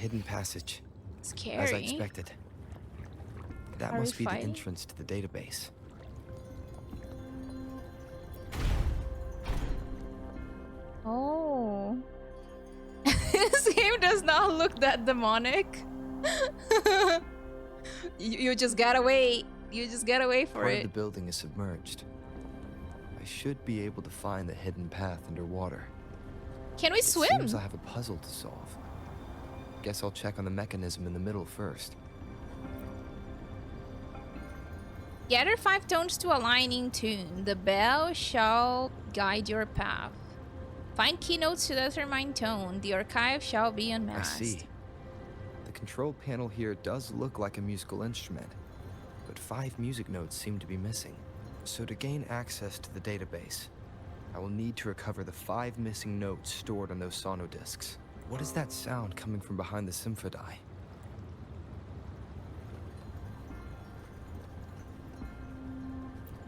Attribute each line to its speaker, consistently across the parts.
Speaker 1: hidden passage.
Speaker 2: Scary.
Speaker 1: As I expected. That
Speaker 2: Are
Speaker 1: must
Speaker 2: we
Speaker 1: be the
Speaker 2: fighting?
Speaker 1: entrance to the database.
Speaker 2: Oh. This game does not look that demonic. you just gotta wait. You just gotta wait for
Speaker 1: Part
Speaker 2: it.
Speaker 1: of the building is submerged. I should be able to find the hidden path underwater.
Speaker 2: Can we
Speaker 1: It
Speaker 2: swim?
Speaker 1: seems I have a puzzle to solve. Guess I'll check on the mechanism in the middle first.
Speaker 2: Gather 5 tones to align in tune. The bell shall guide your path. Find keynotes to determine tone. The archive shall be unmasked.
Speaker 1: I see. The control panel here does look like a musical instrument, but 5 music notes seem to be missing. So to gain access to the database, I will need to recover the 5 missing notes stored on those sonodiscs. What is that sound coming from behind the symphony?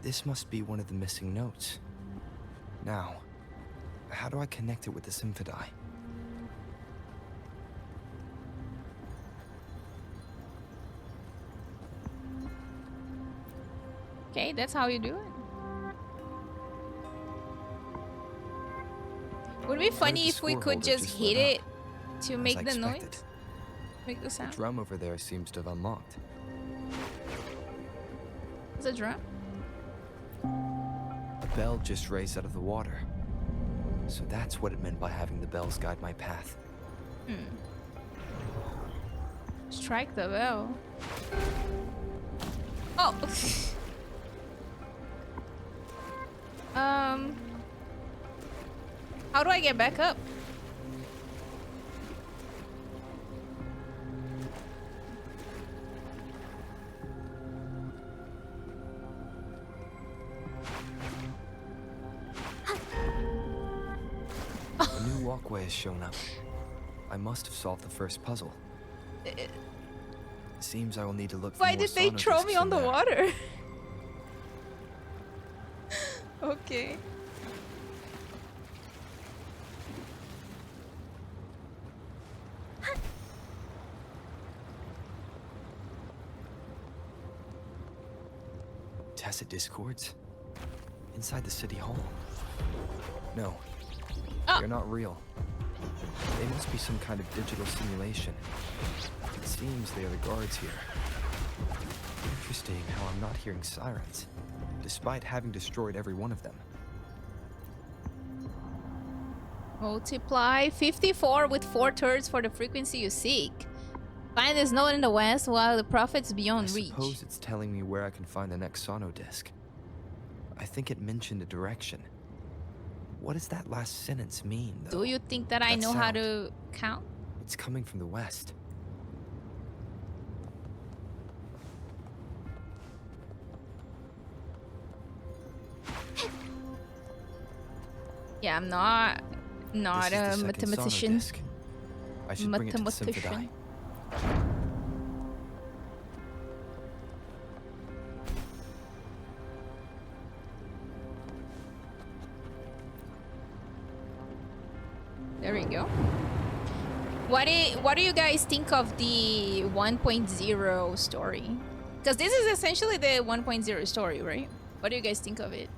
Speaker 1: This must be one of the missing notes. Now, how do I connect it with the symphony?
Speaker 2: Okay, that's how you do it. Would it be funny if we could just hit it to make the noise? Make the sound?
Speaker 1: The drum over there seems to have unlocked.
Speaker 2: It's a drum?
Speaker 1: A bell just raised out of the water. So that's what it meant by having the bells guide my path.
Speaker 2: Strike the bell. Oh! How do I get back up?
Speaker 1: A new walkway has shown up. I must have solved the first puzzle. It seems I will need to look for
Speaker 2: Why
Speaker 1: more
Speaker 2: did they throw me
Speaker 1: sonodiscs
Speaker 2: on
Speaker 1: in
Speaker 2: the
Speaker 1: there.
Speaker 2: water? Okay.
Speaker 1: Tacit discords? Inside the city hall? No.
Speaker 2: Oh.
Speaker 1: They're not real. They must be some kind of digital simulation. It seems they are the guards here. Interesting how I'm not hearing sirens, despite having destroyed every one of them.
Speaker 2: Multiply 54 with 4/3 for the frequency you seek. Find this note in the west while the prophet's beyond reach.
Speaker 1: I suppose it's telling me where I can find the next sonodisc. I think it mentioned a direction. What does that last sentence mean, though?
Speaker 2: Do you think that I know how to count?
Speaker 1: It's coming from the west.
Speaker 2: Yeah, I'm not
Speaker 1: This is the
Speaker 2: a
Speaker 1: second
Speaker 2: mathematician.
Speaker 1: sonodisc. I should bring it to the symphony.
Speaker 2: There we go. What do you guys think of the 1.0 story? Because this is essentially the 1.0 story, right? What do you guys think of it?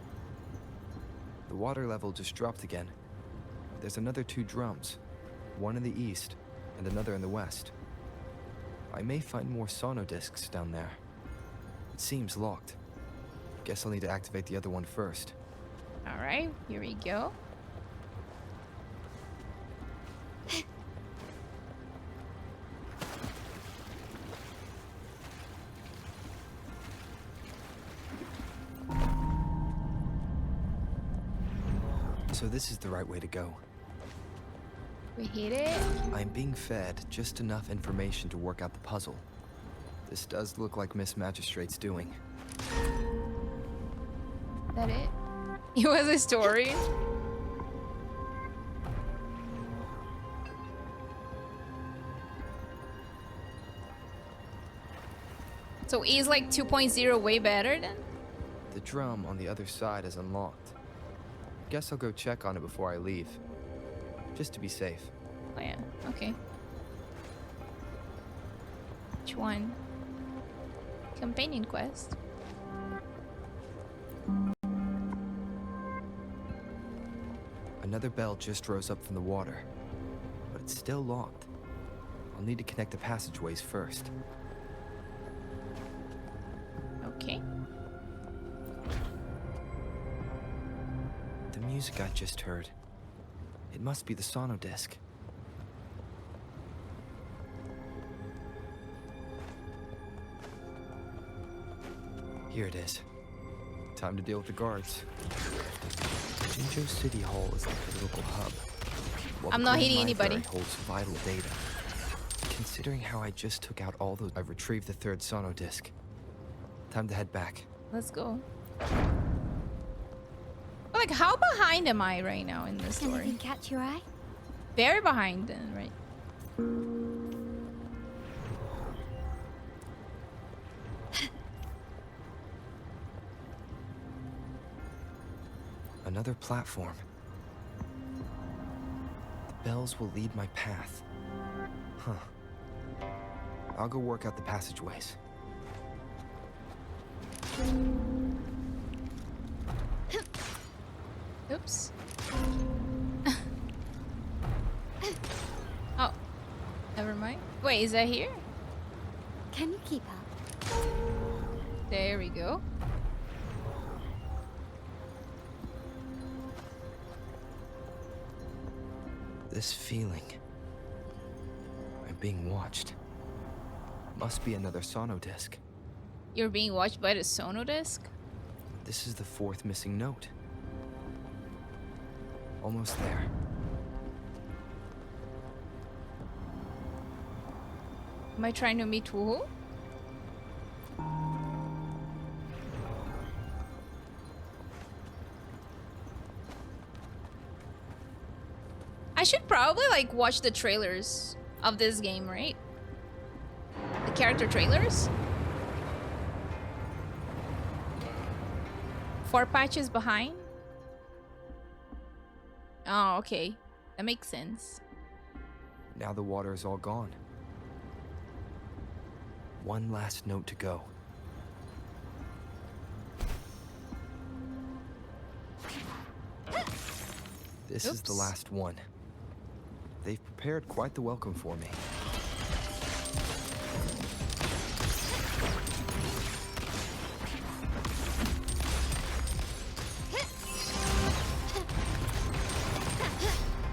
Speaker 1: The water level just dropped again. There's another 2 drums, one in the east and another in the west. I may find more sonodiscs down there. It seems locked. Guess I'll need to activate the other one first.
Speaker 2: All right, here we go.
Speaker 1: So this is the right way to go.
Speaker 2: We hit it.
Speaker 1: I'm being fed just enough information to work out the puzzle. This does look like Miss Magistrate's doing.
Speaker 2: That it? It was a story. So is like 2.0 way better then?
Speaker 1: The drum on the other side is unlocked. Guess I'll go check on it before I leave. Just to be safe.
Speaker 2: Oh yeah, okay. Which one? Companion quest.
Speaker 1: Another bell just rose up from the water, but it's still locked. I'll need to connect the passageways first.
Speaker 2: Okay.
Speaker 1: The music I just heard. It must be the sonodisc. Here it is. Time to deal with the guards. Jinzhou City Hall is the political hub. While
Speaker 2: I'm
Speaker 1: the
Speaker 2: not
Speaker 1: Grand
Speaker 2: hitting anybody.
Speaker 1: Library holds vital data. Considering how I just took out all those, I've retrieved the third sonodisc. Time to head back.
Speaker 2: Let's go. Like, how behind am I right now in this story?
Speaker 3: Anything catch your eye?
Speaker 2: Very behind then, right?
Speaker 1: Another platform. The bells will lead my path. Huh. I'll go work out the passageways.
Speaker 2: Oops. Oh. Never mind. Wait, is that here?
Speaker 3: Can you keep up?
Speaker 2: There we go.
Speaker 1: This feeling. I'm being watched. Must be another sonodisc.
Speaker 2: You're being watched by the sonodisc?
Speaker 1: This is the fourth missing note. Almost there.
Speaker 2: Am I trying to meet who? I should probably like watch the trailers of this game, right? The character trailers? 4 patches behind? Oh, okay. That makes sense.
Speaker 1: Now the water is all gone. One last note to go. This is the
Speaker 2: Oops.
Speaker 1: last one. They've prepared quite the welcome for me.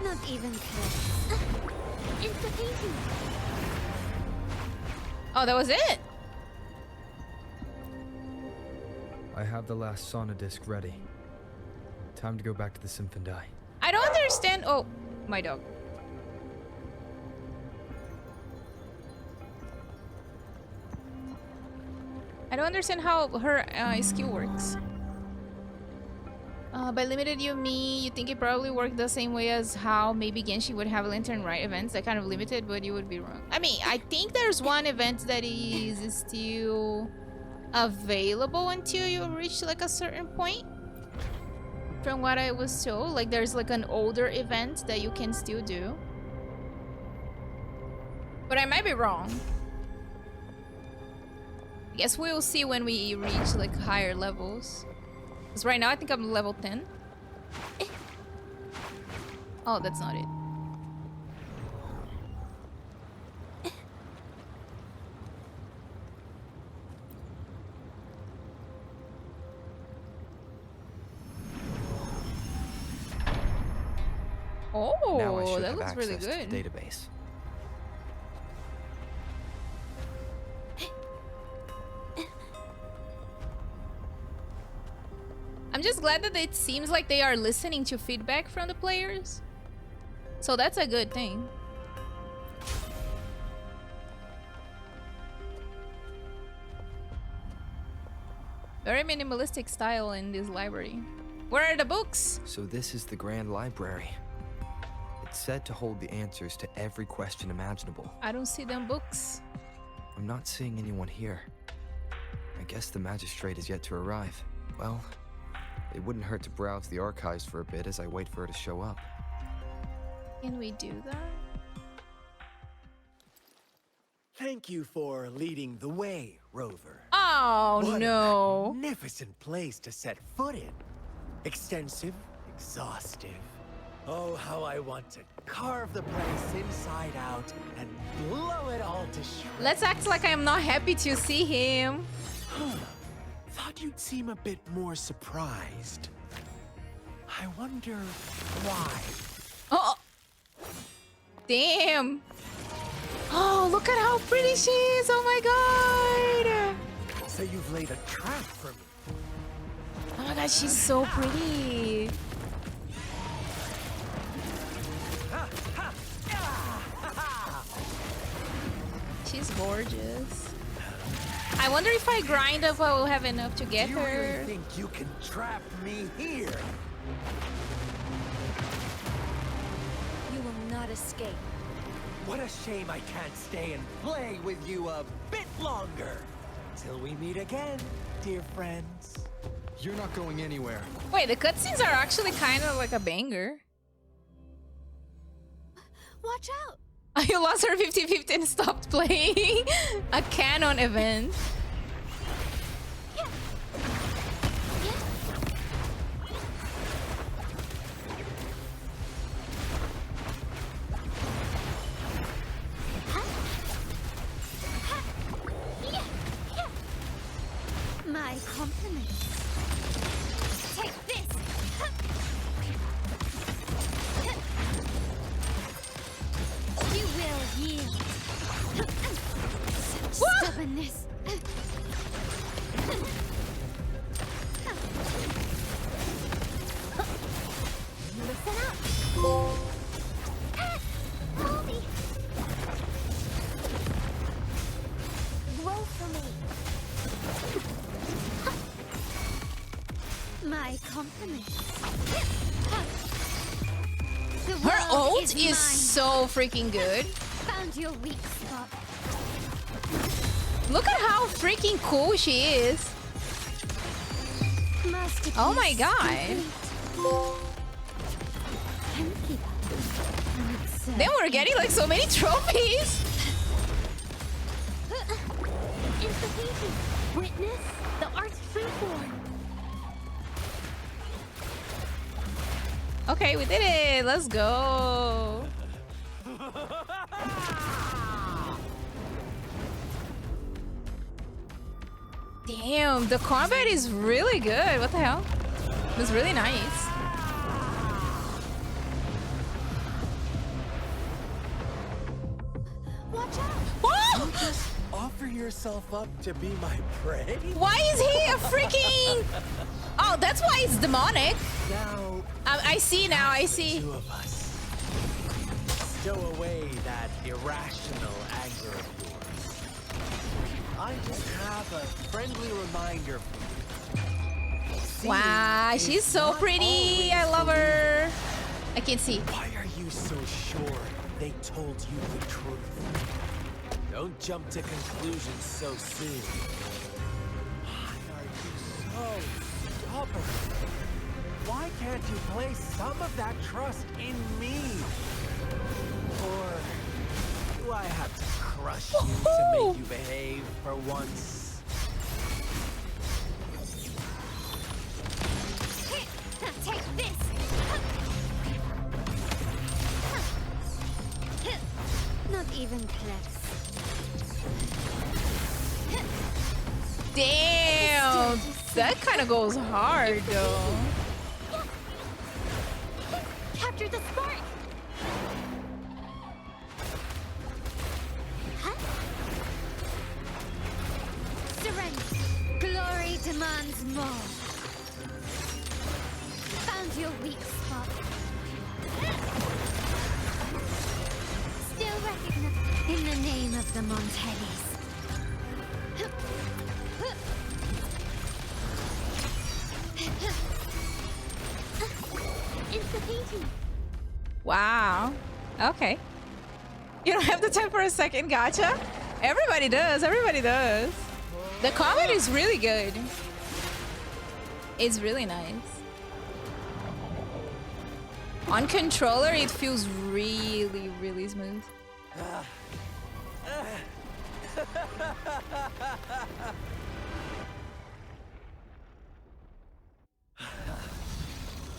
Speaker 3: Not even close. It's the painting.
Speaker 2: Oh, that was it?
Speaker 1: I have the last sonodisc ready. Time to go back to the Symphony.
Speaker 2: I don't understand. Oh, my dog. I don't understand how her skill works. By limited you mean you think it probably worked the same way as how maybe Genshi would have lantern right events that kind of limited, but you would be wrong. I mean, I think there's one event that is still available until you reach like a certain point. From what I was told, like there's like an older event that you can still do. But I might be wrong. I guess we'll see when we reach like higher levels. Because right now I think I'm level 10. Oh, that's not it.
Speaker 1: Now I
Speaker 2: Oh,
Speaker 1: should
Speaker 2: that
Speaker 1: have
Speaker 2: looks really
Speaker 1: access to
Speaker 2: good.
Speaker 1: the database.
Speaker 2: I'm just glad that it seems like they are listening to feedback from the players. So that's a good thing. Very minimalistic style in this library. Where are the books?
Speaker 1: So this is the Grand Library. It's said to hold the answers to every question imaginable.
Speaker 2: I don't see them books.
Speaker 1: I'm not seeing anyone here. I guess the magistrate is yet to arrive. Well, it wouldn't hurt to browse the archives for a bit as I wait for her to show up.
Speaker 2: Can we do that?
Speaker 4: Thank you for leading the way, Rover.
Speaker 2: Oh
Speaker 4: What
Speaker 2: no.
Speaker 4: a magnificent place to set foot in. Extensive, exhaustive. Oh, how I want to carve the place inside out and blow it all to shreds.
Speaker 2: Let's act like I'm not happy to see him.
Speaker 4: Thought you'd seem a bit more surprised. I wonder why.
Speaker 2: Oh. Damn. Oh, look at how pretty she is. Oh my god.
Speaker 4: So you've laid a trap for me.
Speaker 2: Oh my god, she's so pretty. She's gorgeous. I wonder if I grind up, I will have enough to get
Speaker 4: Do you
Speaker 2: her.
Speaker 4: really think you can trap me here?
Speaker 3: You will not escape.
Speaker 4: What a shame I can't stay and play with you a bit longer. Till we meet again, dear friends.
Speaker 1: You're not going anywhere.
Speaker 2: Wait, the cutscenes are actually kind of like a banger.
Speaker 3: Watch out!
Speaker 2: You lost her 50-50 and stopped playing. A canon event.
Speaker 3: My compliments. Take this! You will yield. Such stubbornness. Listen up. Hold me. Roll for me. My compliments. The
Speaker 2: Her
Speaker 3: world
Speaker 2: ult is
Speaker 3: mine.
Speaker 2: so freaking good.
Speaker 3: Found your weak spot.
Speaker 2: Look at how freaking cool she is.
Speaker 3: Masterpiece
Speaker 2: Oh my god.
Speaker 3: complete. Can you keep up? It's,
Speaker 2: Then we're getting like so many trophies.
Speaker 3: It's the painting. Witness the art's freeform.
Speaker 2: Okay, we did it. Let's go. Damn, the combat is really good. What the hell? It was really nice.
Speaker 3: Watch out!
Speaker 2: Oh!
Speaker 4: Just offer yourself up to be my prey?
Speaker 2: Why is he a freaking... Oh, that's why it's demonic.
Speaker 4: Now,
Speaker 2: I see now, I see.
Speaker 4: two of us. Stow away that irrational anger of yours. I just have a friendly reminder for you. Seeing
Speaker 2: Wow,
Speaker 4: is
Speaker 2: she's so
Speaker 4: not
Speaker 2: pretty.
Speaker 4: always
Speaker 2: I love her. I can see.
Speaker 4: Why are you so sure they told you the truth? Don't jump to conclusions so soon. Why are you so stubborn? Why can't you place some of that trust in me? Or do I have to crush you to make you behave for once?
Speaker 3: Here, now take this. Not even close.
Speaker 2: Damn, that kind of goes hard though.
Speaker 3: Capture the spark. Surrender. Glory demands more. Found your weak spot. Still recognized in the name of the Montellis. It's the painting.
Speaker 2: Wow. Okay. You don't have the time for a second gotcha? Everybody does. Everybody does. The combat is really good. It's really nice. On controller, it feels really, really smooth.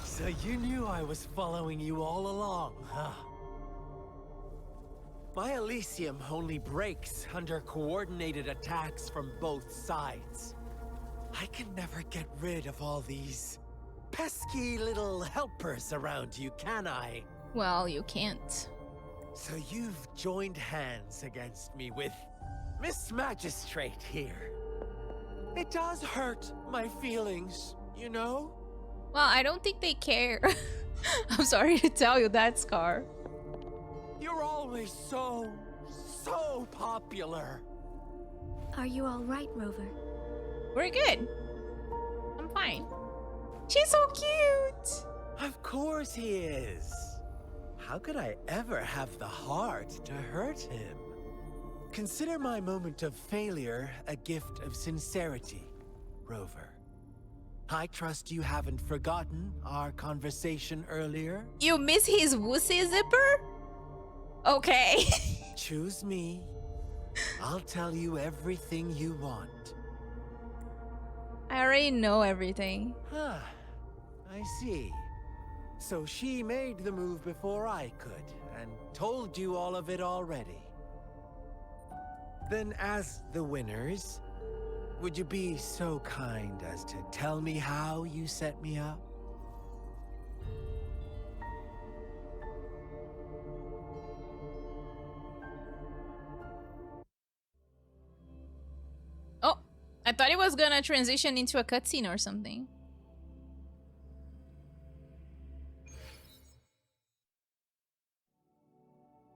Speaker 4: So you knew I was following you all along, huh? My Elysium only breaks under coordinated attacks from both sides. I can never get rid of all these pesky little helpers around you, can I?
Speaker 2: Well, you can't.
Speaker 4: So you've joined hands against me with Miss Magistrate here. It does hurt my feelings, you know?
Speaker 2: Well, I don't think they care. I'm sorry to tell you that, Scar.
Speaker 4: You're always so popular.
Speaker 3: Are you all right, Rover?
Speaker 2: We're good. I'm fine. She's so cute.
Speaker 4: Of course he is. How could I ever have the heart to hurt him? Consider my moment of failure a gift of sincerity, Rover. I trust you haven't forgotten our conversation earlier.
Speaker 2: You miss his wussy zipper? Okay.
Speaker 4: Choose me. I'll tell you everything you want.
Speaker 2: I already know everything.
Speaker 4: Huh. I see. So she made the move before I could, and told you all of it already. Then as the winners, would you be so kind as to tell me how you set me up?
Speaker 2: Oh, I thought it was gonna transition into a cutscene or something.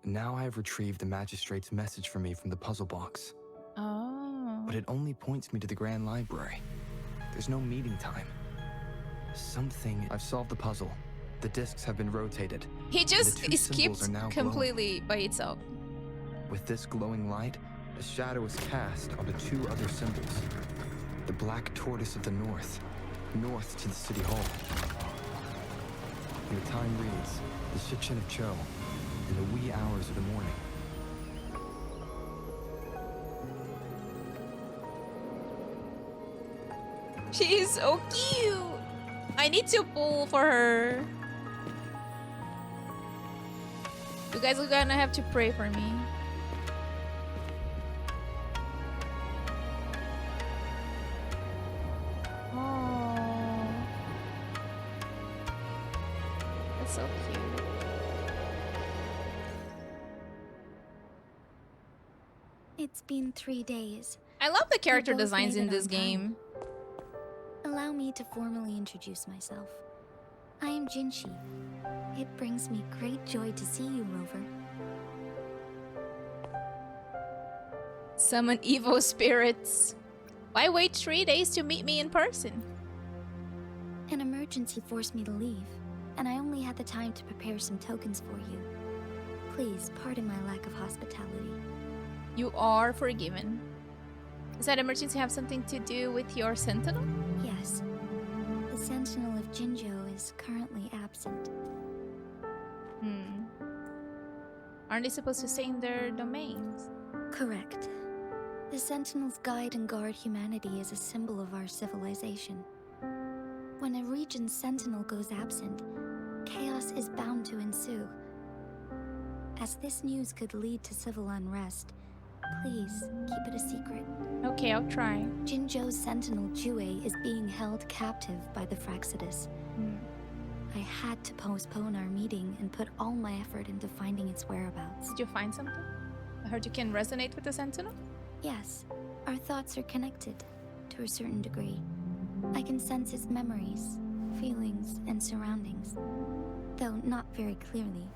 Speaker 1: Now I have retrieved the magistrate's message for me from the puzzle box.
Speaker 2: Oh.
Speaker 1: But it only points me to the Grand Library. There's no meeting time. I've solved the puzzle. The discs have been rotated.
Speaker 2: He just
Speaker 1: The two symbols
Speaker 2: skipped
Speaker 1: are now
Speaker 2: completely by itself.
Speaker 1: With this glowing light, a shadow is cast onto two other symbols. The black tortoise of the north to the city hall. And the time reads, the Shikshin of Cho, in the wee hours of the morning.
Speaker 2: She is so cute. I need to pull for her. You guys are gonna have to pray for me. Oh, that's so cute.
Speaker 3: It's been 3 days.
Speaker 2: I love the character
Speaker 3: both
Speaker 2: designs
Speaker 3: made
Speaker 2: in
Speaker 3: it
Speaker 2: this
Speaker 3: on time.
Speaker 2: game.
Speaker 3: Allow me to formally introduce myself. I am Jinhsi. It brings me great joy to see you, Rover.
Speaker 2: Summon evil spirits. Why wait 3 days to meet me in person?
Speaker 3: An emergency forced me to leave, and I only had the time to prepare some tokens for you. Please pardon my lack of hospitality.
Speaker 2: You are forgiven. Does that emergency have something to do with your sentinel?
Speaker 3: Yes. The Sentinel of Jinzhou is currently absent.
Speaker 2: Aren't they supposed to stay in their domains?
Speaker 3: Correct. The Sentinels guide and guard humanity as a symbol of our civilization. When a region's sentinel goes absent, chaos is bound to ensue. As this news could lead to civil unrest, please keep it a secret.
Speaker 2: Okay, I'll try.
Speaker 3: Jinzhou's sentinel Jue is being held captive by the Fraxidus. I had to postpone our meeting and put all my effort into finding its whereabouts.
Speaker 2: Did you find something? I heard you can resonate with the sentinel.
Speaker 3: Yes, our thoughts are connected, to a certain degree. I can sense its memories, feelings, and surroundings, though not very clearly.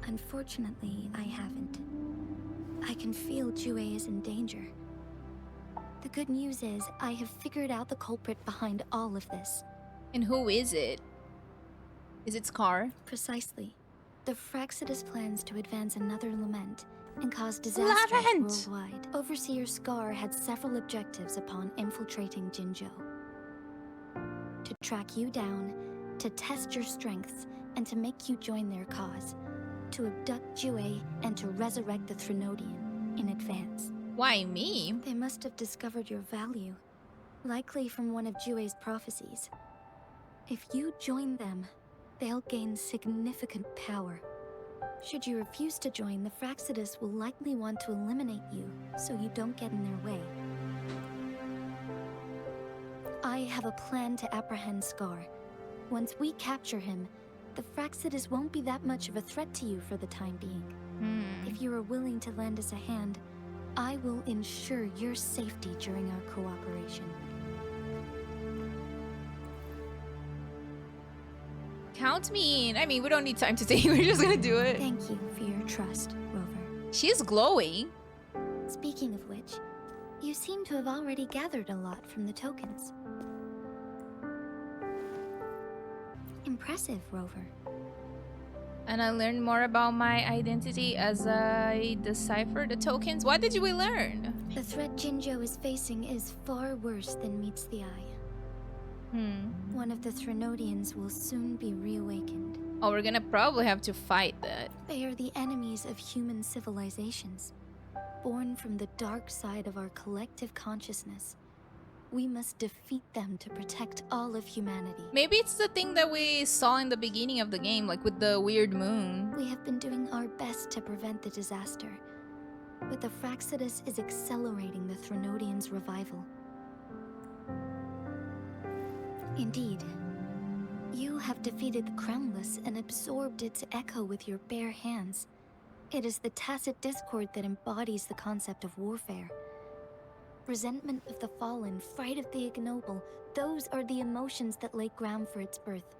Speaker 3: Unfortunately, I haven't. I can feel Jue is in danger. The good news is, I have figured out the culprit behind all of this.
Speaker 2: And who is it? Is it Scar?
Speaker 3: Precisely. The Fraxidus plans to advance another lament and cause disasters
Speaker 2: Lament!
Speaker 3: worldwide. Overseer Scar had several objectives upon infiltrating Jinzhou. To track you down, to test your strengths, and to make you join their cause. To abduct Jue and to resurrect the Threnodian, in advance.
Speaker 2: Why me?
Speaker 3: They must have discovered your value, likely from one of Jue's prophecies. If you join them, they'll gain significant power. Should you refuse to join, the Fraxidus will likely want to eliminate you, so you don't get in their way. I have a plan to apprehend Scar. Once we capture him, the Fraxidus won't be that much of a threat to you for the time being. If you are willing to lend us a hand, I will ensure your safety during our cooperation.
Speaker 2: Count me in. I mean, we don't need time to think. We're just gonna do it.
Speaker 3: Thank you for your trust, Rover.
Speaker 2: She's glowing.
Speaker 3: Speaking of which, you seem to have already gathered a lot from the tokens. Impressive, Rover.
Speaker 2: And I learned more about my identity as I decipher the tokens. What did we learn?
Speaker 3: The threat Jinzhou is facing is far worse than meets the eye. One of the Threnodians will soon be reawakened.
Speaker 2: Oh, we're gonna probably have to fight that.
Speaker 3: They are the enemies of human civilizations, born from the dark side of our collective consciousness. We must defeat them to protect all of humanity.
Speaker 2: Maybe it's the thing that we saw in the beginning of the game, like with the weird moon.
Speaker 3: We have been doing our best to prevent the disaster, but the Fraxidus is accelerating the Threnodians' revival. Indeed, you have defeated the Crownless and absorbed its echo with your bare hands. It is the tacit discord that embodies the concept of warfare. Resentment of the fallen, fright of the ignoble, those are the emotions that lay ground for its birth.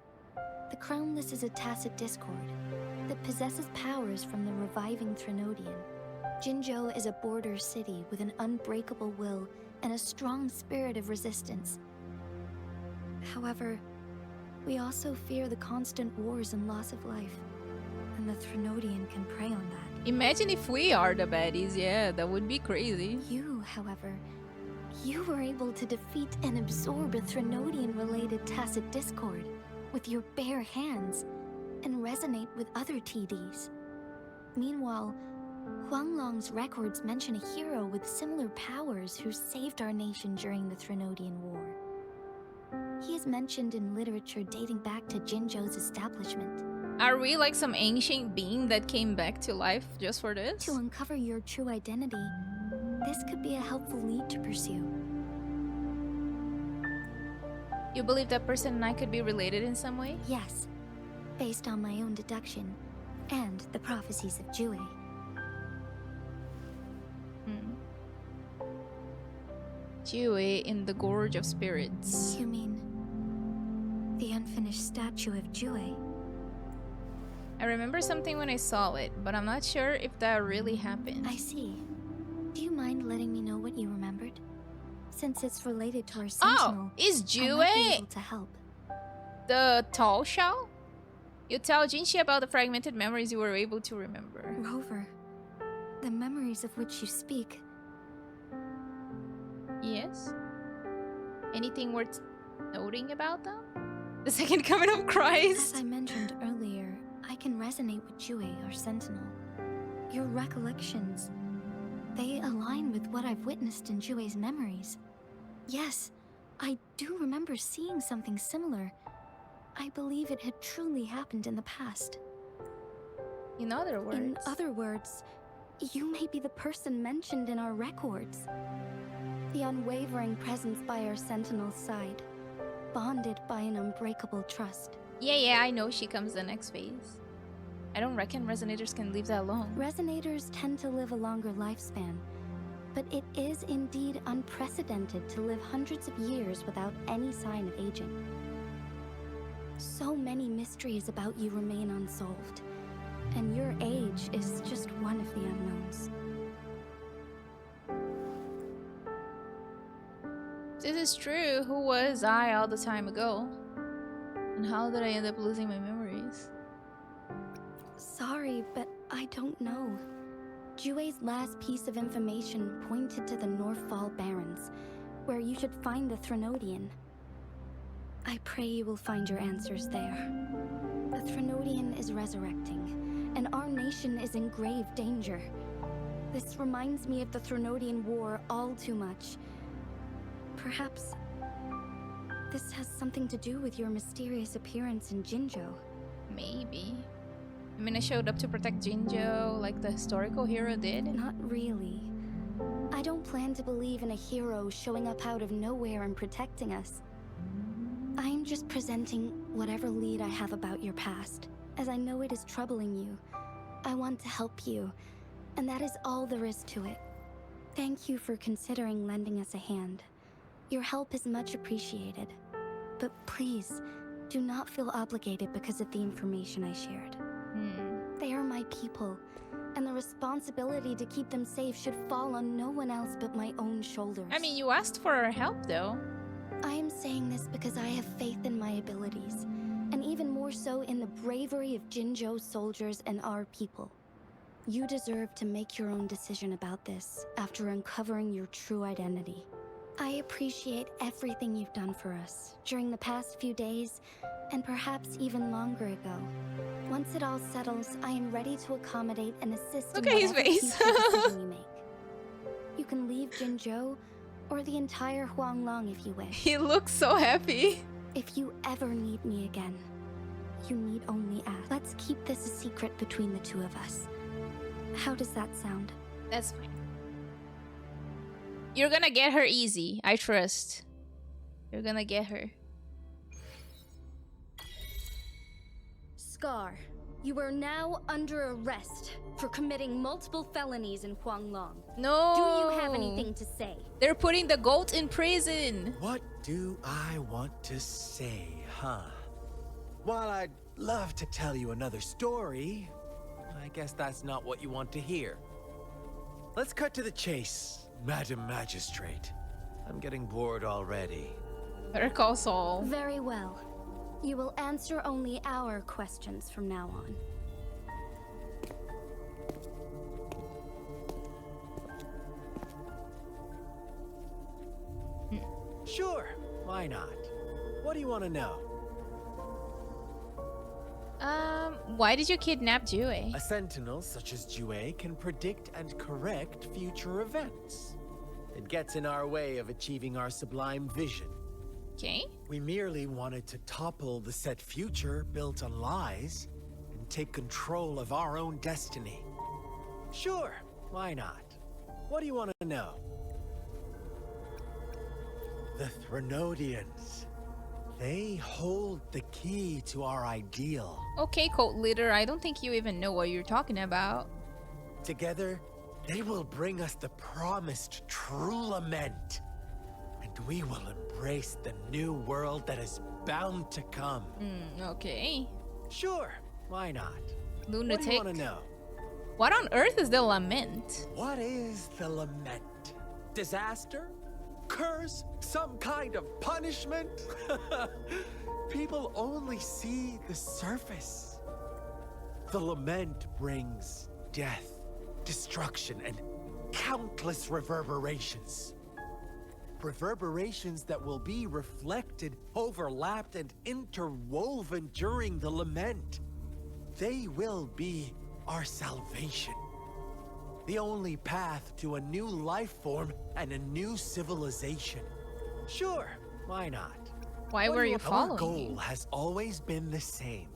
Speaker 3: The Crownless is a tacit discord that possesses powers from the reviving Threnodian. Jinzhou is a border city with an unbreakable will and a strong spirit of resistance. However, we also fear the constant wars and loss of life, and the Threnodian can prey on that.
Speaker 2: Imagine if we are the baddies. Yeah, that would be crazy.
Speaker 3: You, however, you were able to defeat and absorb a Threnodian-related tacit discord with your bare hands and resonate with other TDs. Meanwhile, Huanglong's records mention a hero with similar powers who saved our nation during the Threnodian War. He is mentioned in literature dating back to Jinzhou's establishment.
Speaker 2: Are we like some ancient being that came back to life just for this?
Speaker 3: To uncover your true identity, this could be a helpful lead to pursue.
Speaker 2: You believe that person and I could be related in some way?
Speaker 3: Yes, based on my own deduction and the prophecies of Jue.
Speaker 2: Jue in the Gorge of Spirits.
Speaker 3: You mean the unfinished statue of Jue?
Speaker 2: I remember something when I saw it, but I'm not sure if that really happened.
Speaker 3: I see. Do you mind letting me know what you remembered? Since it's related to our sentinel,
Speaker 2: is
Speaker 3: I
Speaker 2: Jue
Speaker 3: might be able to help.
Speaker 2: the tall shell? You tell Jinxie about the fragmented memories you were able to remember.
Speaker 3: Rover, the memories of which you speak.
Speaker 2: Yes? Anything worth noting about them? The second coming of Christ.
Speaker 3: As I mentioned earlier, I can resonate with Jue, our sentinel. Your recollections, they align with what I've witnessed in Jue's memories. Yes, I do remember seeing something similar. I believe it had truly happened in the past.
Speaker 2: In other words.
Speaker 3: In other words, you may be the person mentioned in our records. The unwavering presence by our sentinel's side, bonded by an unbreakable trust.
Speaker 2: Yeah, I know she comes the next phase. I don't reckon resonators can leave that long.
Speaker 3: Resonators tend to live a longer lifespan, but it is indeed unprecedented to live hundreds of years without any sign of aging. So many mysteries about you remain unsolved, and your age is just one of the unknowns.
Speaker 2: This is true. Who was I all the time ago? And how did I end up losing my memories?
Speaker 3: Sorry, but I don't know. Jue's last piece of information pointed to the Northfall Barrens, where you should find the Threnodian. I pray you will find your answers there. The Threnodian is resurrecting, and our nation is in grave danger. This reminds me of the Threnodian War all too much. Perhaps this has something to do with your mysterious appearance in Jinzhou.
Speaker 2: Maybe. I mean, I showed up to protect Jinzhou like the historical hero did.
Speaker 3: Not really. I don't plan to believe in a hero showing up out of nowhere and protecting us. I'm just presenting whatever lead I have about your past, as I know it is troubling you. I want to help you, and that is all there is to it. Thank you for considering lending us a hand. Your help is much appreciated. But please, do not feel obligated because of the information I shared. They are my people, and the responsibility to keep them safe should fall on no one else but my own shoulders.
Speaker 2: I mean, you asked for our help, though.
Speaker 3: I am saying this because I have faith in my abilities, and even more so in the bravery of Jinzhou soldiers and our people. You deserve to make your own decision about this after uncovering your true identity. I appreciate everything you've done for us during the past few days, and perhaps even longer ago. Once it all settles, I am ready to accommodate and assist
Speaker 2: Look
Speaker 3: in
Speaker 2: at his
Speaker 3: whatever
Speaker 2: face.
Speaker 3: future decision you make. You can leave Jinzhou or the entire Huanglong if you wish.
Speaker 2: He looks so happy.
Speaker 3: If you ever need me again, you need only ask. Let's keep this a secret between the two of us. How does that sound?
Speaker 2: That's fine. You're gonna get her easy. I trust. You're gonna get her.
Speaker 3: Scar, you are now under arrest for committing multiple felonies in Huanglong.
Speaker 2: No.
Speaker 3: Do you have anything to say?
Speaker 2: They're putting the goat in prison.
Speaker 4: What do I want to say, huh? While I'd love to tell you another story, I guess that's not what you want to hear. Let's cut to the chase, Madam Magistrate. I'm getting bored already.
Speaker 2: Better call Saul.
Speaker 3: Very well. You will answer only our questions from now on.
Speaker 4: Sure, why not? What do you want to know?
Speaker 2: Why did you kidnap Jue?
Speaker 4: A sentinel such as Jue can predict and correct future events. It gets in our way of achieving our sublime vision.
Speaker 2: Okay.
Speaker 4: We merely wanted to topple the set future built on lies and take control of our own destiny. Sure, why not? What do you want to know? The Threnodians. They hold the key to our ideal.
Speaker 2: Okay, cult leader. I don't think you even know what you're talking about.
Speaker 4: Together, they will bring us the promised true lament. And we will embrace the new world that is bound to come.
Speaker 2: Okay.
Speaker 4: Sure, why not?
Speaker 2: Lunatic.
Speaker 4: What do you want to know?
Speaker 2: What on earth is the lament?
Speaker 4: What is the lament? Disaster? Curse? Some kind of punishment? People only see the surface. The lament brings death, destruction, and countless reverberations. Reverberations that will be reflected, overlapped, and interwoven during the lament. They will be our salvation. The only path to a new life form and a new civilization. Sure, why not?
Speaker 2: Why were you
Speaker 4: Our
Speaker 2: following
Speaker 4: goal
Speaker 2: me?
Speaker 4: has always been the same.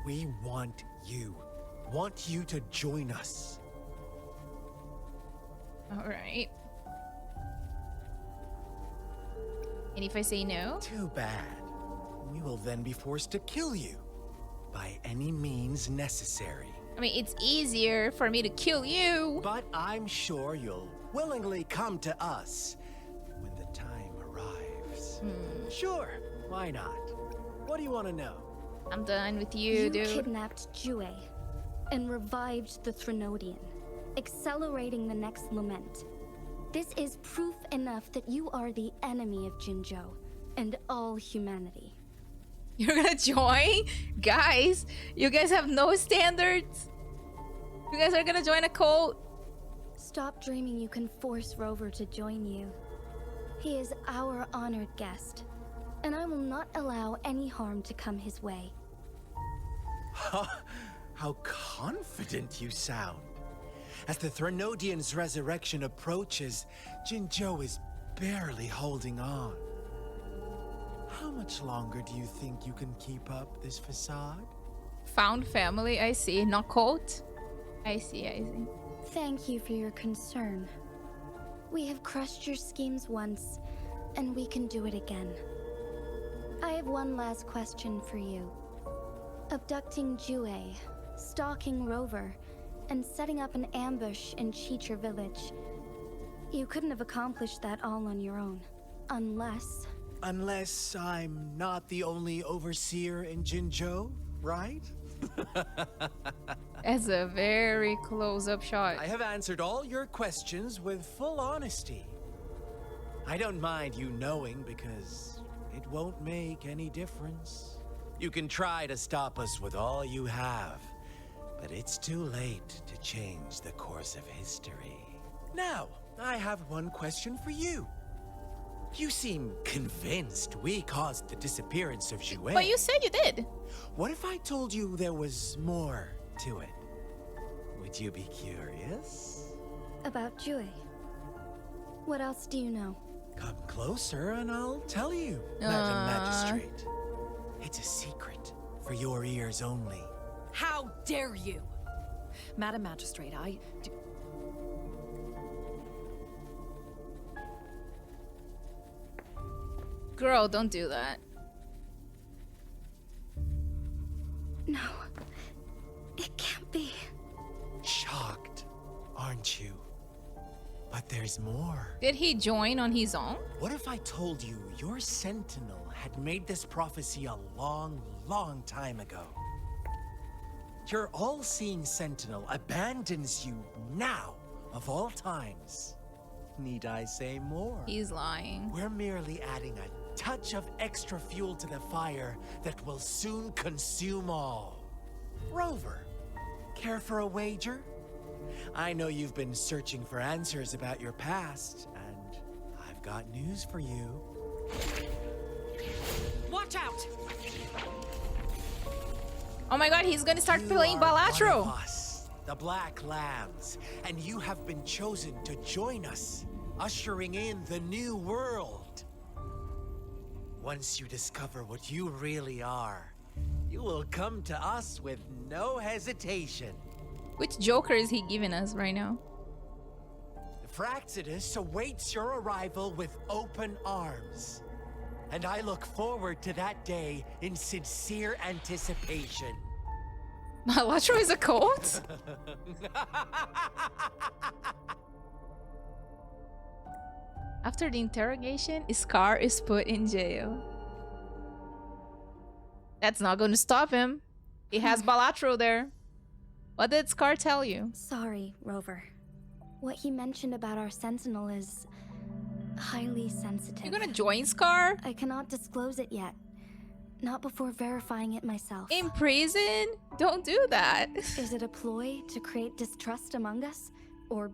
Speaker 4: We want you to join us.
Speaker 2: All right. And if I say no?
Speaker 4: Too bad. We will then be forced to kill you by any means necessary.
Speaker 2: I mean, it's easier for me to kill you.
Speaker 4: But I'm sure you'll willingly come to us when the time arrives. Sure, why not? What do you want to know?
Speaker 2: I'm done with you,
Speaker 3: You
Speaker 2: dude.
Speaker 3: kidnapped Jue and revived the Threnodian, accelerating the next lament. This is proof enough that you are the enemy of Jinzhou and all humanity.
Speaker 2: You're gonna join? Guys, you guys have no standards. You guys are gonna join a cult?
Speaker 3: Stop dreaming you can force Rover to join you. He is our honored guest, and I will not allow any harm to come his way.
Speaker 4: How confident you sound. As the Threnodian's resurrection approaches, Jinzhou is barely holding on. How much longer do you think you can keep up this facade?
Speaker 2: Found family, I see. Not cult. I see, I see.
Speaker 3: Thank you for your concern. We have crushed your schemes once, and we can do it again. I have one last question for you. Abducting Jue, stalking Rover, and setting up an ambush in Chicher village. You couldn't have accomplished that all on your own. Unless...
Speaker 4: Unless I'm not the only overseer in Jinzhou, right?
Speaker 2: That's a very close-up shot.
Speaker 4: I have answered all your questions with full honesty. I don't mind you knowing because it won't make any difference. You can try to stop us with all you have, but it's too late to change the course of history. Now, I have one question for you. You seem convinced we caused the disappearance of Jue.
Speaker 2: But you said you did.
Speaker 4: What if I told you there was more to it? Would you be curious?
Speaker 3: About Jue. What else do you know?
Speaker 4: Come closer and I'll tell you, Madam Magistrate. It's a secret for your ears only.
Speaker 5: How dare you? Madam Magistrate, I do...
Speaker 2: Girl, don't do that.
Speaker 3: No. It can't be.
Speaker 4: Shocked, aren't you? But there's more.
Speaker 2: Did he join on his own?
Speaker 4: What if I told you your sentinel had made this prophecy a long, long time ago? Your all-seeing sentinel abandons you now, of all times. Need I say more?
Speaker 2: He's lying.
Speaker 4: We're merely adding a touch of extra fuel to the fire that will soon consume all. Rover, care for a wager? I know you've been searching for answers about your past, and I've got news for you.
Speaker 5: Watch out!
Speaker 2: Oh my god, he's gonna start
Speaker 4: You
Speaker 2: playing
Speaker 4: are one
Speaker 2: Balatro.
Speaker 4: of us, the Black Lambs, and you have been chosen to join us, ushering in the new world. Once you discover what you really are, you will come to us with no hesitation.
Speaker 2: Which Joker is he giving us right now?
Speaker 4: Fraxidus awaits your arrival with open arms. And I look forward to that day in sincere anticipation.
Speaker 2: Balatro is a cult? After the interrogation, Scar is put in jail. That's not going to stop him. He has Balatro there. What did Scar tell you?
Speaker 3: Sorry, Rover. What he mentioned about our sentinel is highly sensitive.
Speaker 2: You're gonna join Scar?
Speaker 3: I cannot disclose it yet. Not before verifying it myself.
Speaker 2: In prison? Don't do that.
Speaker 3: Is it a ploy to create distrust among us? Or...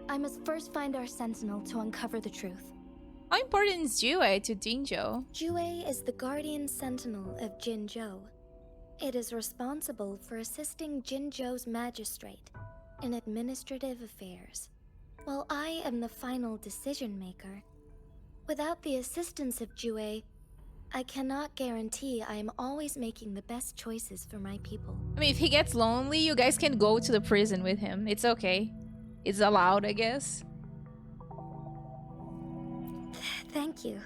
Speaker 3: I must first find our sentinel to uncover the truth.
Speaker 2: How important is Jue to Jinzhou?
Speaker 3: Jue is the guardian sentinel of Jinzhou. It is responsible for assisting Jinzhou's magistrate in administrative affairs, while I am the final decision maker. Without the assistance of Jue, I cannot guarantee I am always making the best choices for my people.
Speaker 2: I mean, if he gets lonely, you guys can go to the prison with him. It's okay. It's allowed, I guess.
Speaker 3: Thank you.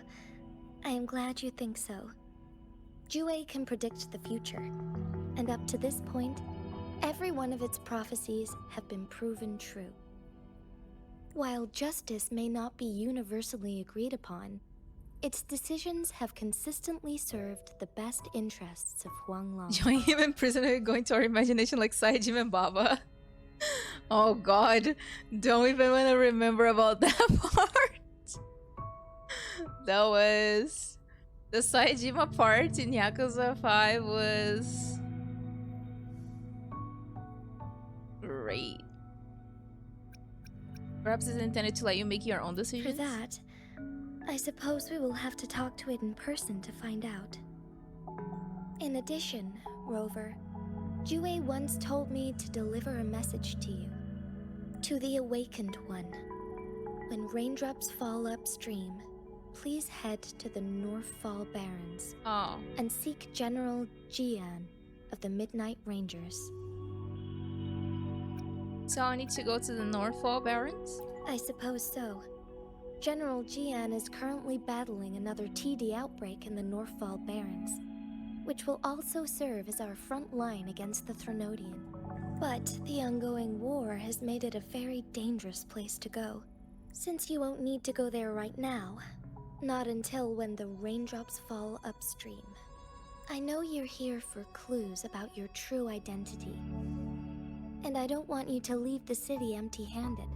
Speaker 3: I am glad you think so. Jue can predict the future, and up to this point, every one of its prophecies have been proven true. While justice may not be universally agreed upon, its decisions have consistently served the best interests of Huanglong.
Speaker 2: Join him in prison and going to our imagination like Saijin and Baba. Oh god, don't even want to remember about that part. That was... The Saejima part in Yakuza 5 was... great. Perhaps it's intended to let you make your own decisions?
Speaker 3: For that, I suppose we will have to talk to it in person to find out. In addition, Rover, Jue once told me to deliver a message to you. To the Awakened One. When raindrops fall upstream, please head to the Northfall Barrens
Speaker 2: Oh.
Speaker 3: and seek General Jian of the Midnight Rangers.
Speaker 2: So I need to go to the Northfall Barrens?
Speaker 3: I suppose so. General Jian is currently battling another TD outbreak in the Northfall Barrens, which will also serve as our front line against the Threnodian. But the ongoing war has made it a very dangerous place to go. Since you won't need to go there right now, not until when the raindrops fall upstream. I know you're here for clues about your true identity. And I don't want you to leave the city empty-handed.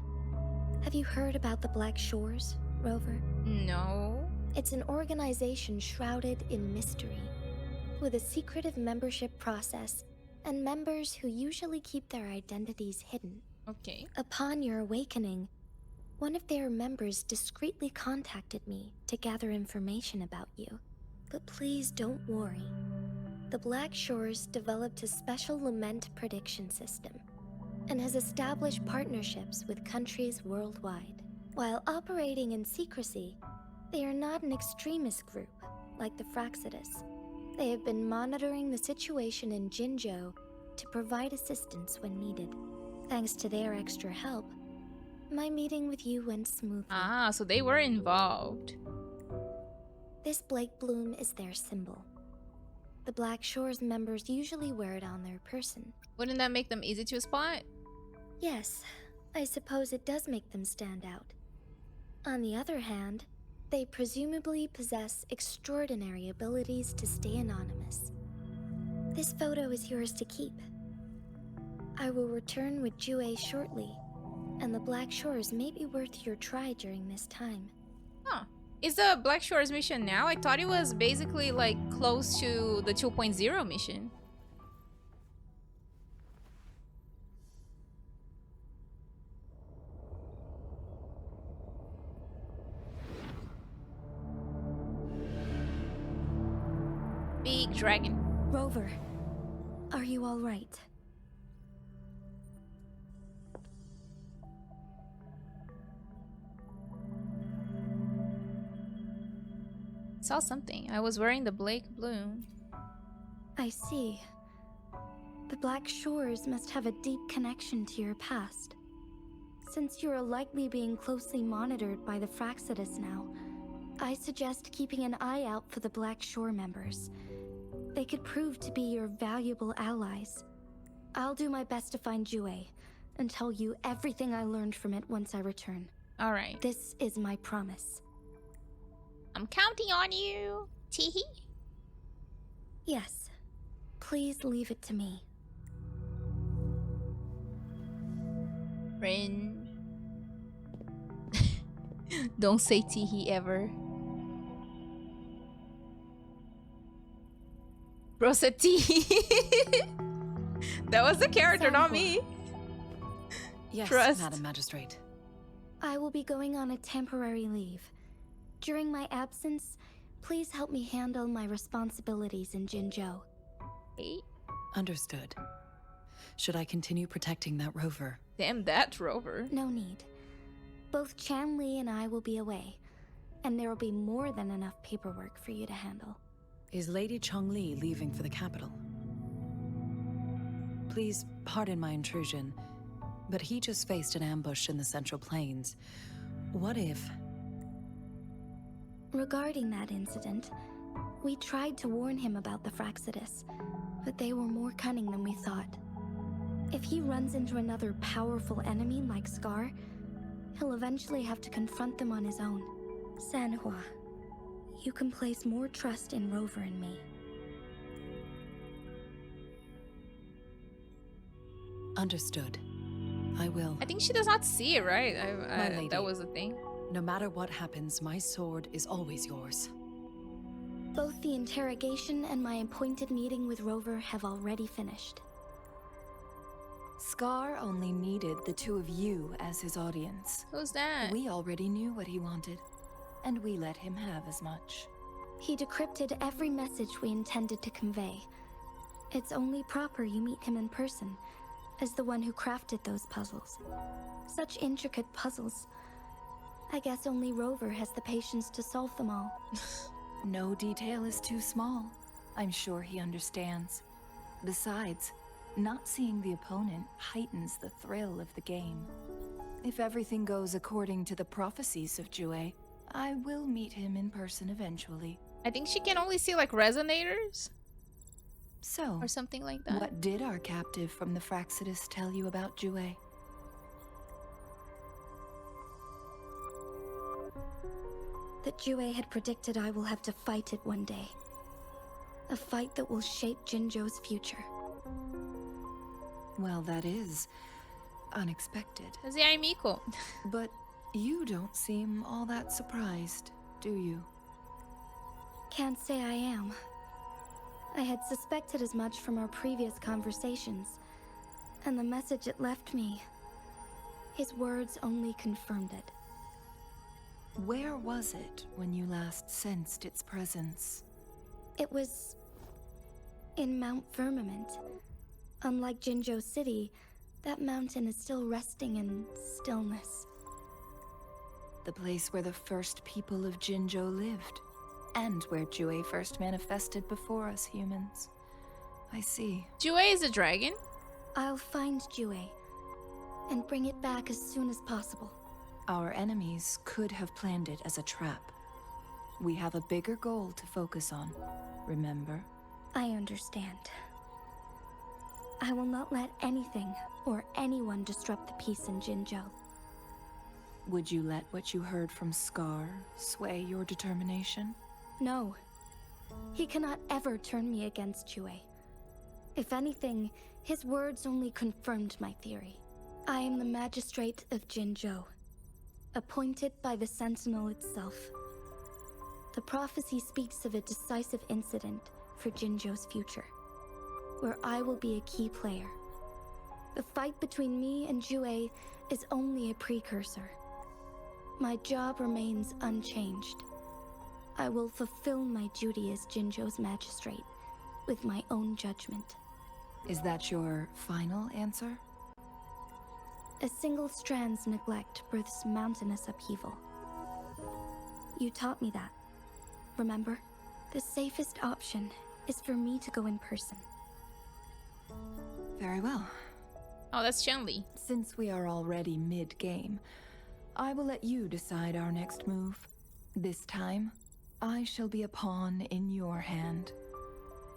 Speaker 3: Have you heard about the Black Shores, Rover?
Speaker 2: No.
Speaker 3: It's an organization shrouded in mystery, with a secretive membership process and members who usually keep their identities hidden.
Speaker 2: Okay.
Speaker 3: Upon your awakening, one of their members discreetly contacted me to gather information about you. But please don't worry. The Black Shores developed a special lament prediction system and has established partnerships with countries worldwide. While operating in secrecy, they are not an extremist group like the Fraxidus. They have been monitoring the situation in Jinzhou to provide assistance when needed. Thanks to their extra help, my meeting with you went smoothly.
Speaker 2: Ah, so they were involved.
Speaker 3: This Blake Bloom is their symbol. The Black Shores members usually wear it on their person.
Speaker 2: Wouldn't that make them easy to spot?
Speaker 3: Yes, I suppose it does make them stand out. On the other hand, they presumably possess extraordinary abilities to stay anonymous. This photo is yours to keep. I will return with Jue shortly, and the Black Shores may be worth your try during this time.
Speaker 2: Huh. Is the Black Shores mission now? I thought it was basically like close to the 2.0 mission. Big dragon.
Speaker 3: Rover, are you all right?
Speaker 2: Saw something. I was wearing the Blake Bloom.
Speaker 3: I see. The Black Shores must have a deep connection to your past. Since you are likely being closely monitored by the Fraxidus now, I suggest keeping an eye out for the Black Shore members. They could prove to be your valuable allies. I'll do my best to find Jue and tell you everything I learned from it once I return.
Speaker 2: All right.
Speaker 3: This is my promise.
Speaker 2: I'm counting on you. Teehee.
Speaker 3: Yes. Please leave it to me.
Speaker 2: Rin. Don't say teehee ever. Bro said teehee. That was the character, not me.
Speaker 5: Yes,
Speaker 2: Trust.
Speaker 5: Madam Magistrate.
Speaker 3: I will be going on a temporary leave. During my absence, please help me handle my responsibilities in Jinzhou.
Speaker 2: Hey.
Speaker 5: Understood. Should I continue protecting that rover?
Speaker 2: Damn that rover.
Speaker 3: No need. Both Chan Li and I will be away, and there will be more than enough paperwork for you to handle.
Speaker 5: Is Lady Chongli leaving for the capital? Please pardon my intrusion, but he just faced an ambush in the Central Plains. What if...
Speaker 3: Regarding that incident, we tried to warn him about the Fraxidus, but they were more cunning than we thought. If he runs into another powerful enemy like Scar, he'll eventually have to confront them on his own. Sanhua, you can place more trust in Rover and me.
Speaker 5: Understood. I will.
Speaker 2: I think she does not see it, right?
Speaker 5: My lady.
Speaker 2: That was the thing.
Speaker 5: No matter what happens, my sword is always yours.
Speaker 3: Both the interrogation and my appointed meeting with Rover have already finished.
Speaker 6: Scar only needed the two of you as his audience.
Speaker 2: Who's that?
Speaker 6: We already knew what he wanted, and we let him have as much.
Speaker 3: He decrypted every message we intended to convey. It's only proper you meet him in person, as the one who crafted those puzzles. Such intricate puzzles. I guess only Rover has the patience to solve them all.
Speaker 6: No detail is too small. I'm sure he understands. Besides, not seeing the opponent heightens the thrill of the game. If everything goes according to the prophecies of Jue, I will meet him in person eventually.
Speaker 2: I think she can only see like resonators
Speaker 6: So,
Speaker 2: or something like that.
Speaker 6: what did our captive from the Fraxidus tell you about Jue?
Speaker 3: That Jue had predicted I will have to fight it one day. A fight that will shape Jinzhou's future.
Speaker 6: Well, that is unexpected.
Speaker 2: Zai Miko.
Speaker 6: But you don't seem all that surprised, do you?
Speaker 3: Can't say I am. I had suspected as much from our previous conversations, and the message it left me, his words only confirmed it.
Speaker 6: Where was it when you last sensed its presence?
Speaker 3: It was in Mount Firmament. Unlike Jinzhou City, that mountain is still resting in stillness.
Speaker 6: The place where the first people of Jinzhou lived, and where Jue first manifested before us humans. I see.
Speaker 2: Jue is a dragon?
Speaker 3: I'll find Jue and bring it back as soon as possible.
Speaker 6: Our enemies could have planned it as a trap. We have a bigger goal to focus on, remember?
Speaker 3: I understand. I will not let anything or anyone disrupt the peace in Jinzhou.
Speaker 6: Would you let what you heard from Scar sway your determination?
Speaker 3: No. He cannot ever turn me against Jue. If anything, his words only confirmed my theory. I am the magistrate of Jinzhou, appointed by the Sentinel itself. The prophecy speaks of a decisive incident for Jinzhou's future, where I will be a key player. The fight between me and Jue is only a precursor. My job remains unchanged. I will fulfill my duty as Jinzhou's magistrate with my own judgment.
Speaker 6: Is that your final answer?
Speaker 3: A single strand's neglect births mountainous upheaval. You taught me that. Remember? The safest option is for me to go in person.
Speaker 6: Very well.
Speaker 2: Oh, that's Chun-Li.
Speaker 6: Since we are already mid-game, I will let you decide our next move. This time, I shall be a pawn in your hand.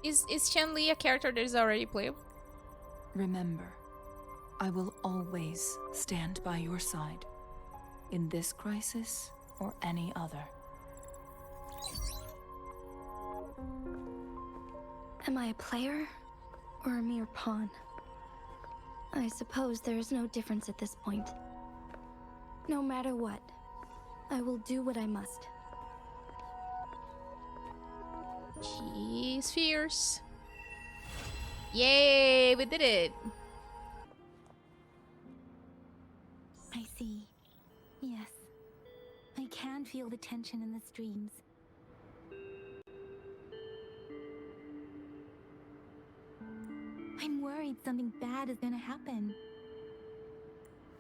Speaker 2: Is Chun-Li a character that is already playable?
Speaker 6: Remember, I will always stand by your side, in this crisis or any other.
Speaker 3: Am I a player or a mere pawn? I suppose there is no difference at this point. No matter what, I will do what I must.
Speaker 2: She's fierce. Yay, we did it.
Speaker 7: I see. Yes. I can feel the tension in the streams. I'm worried something bad is gonna happen.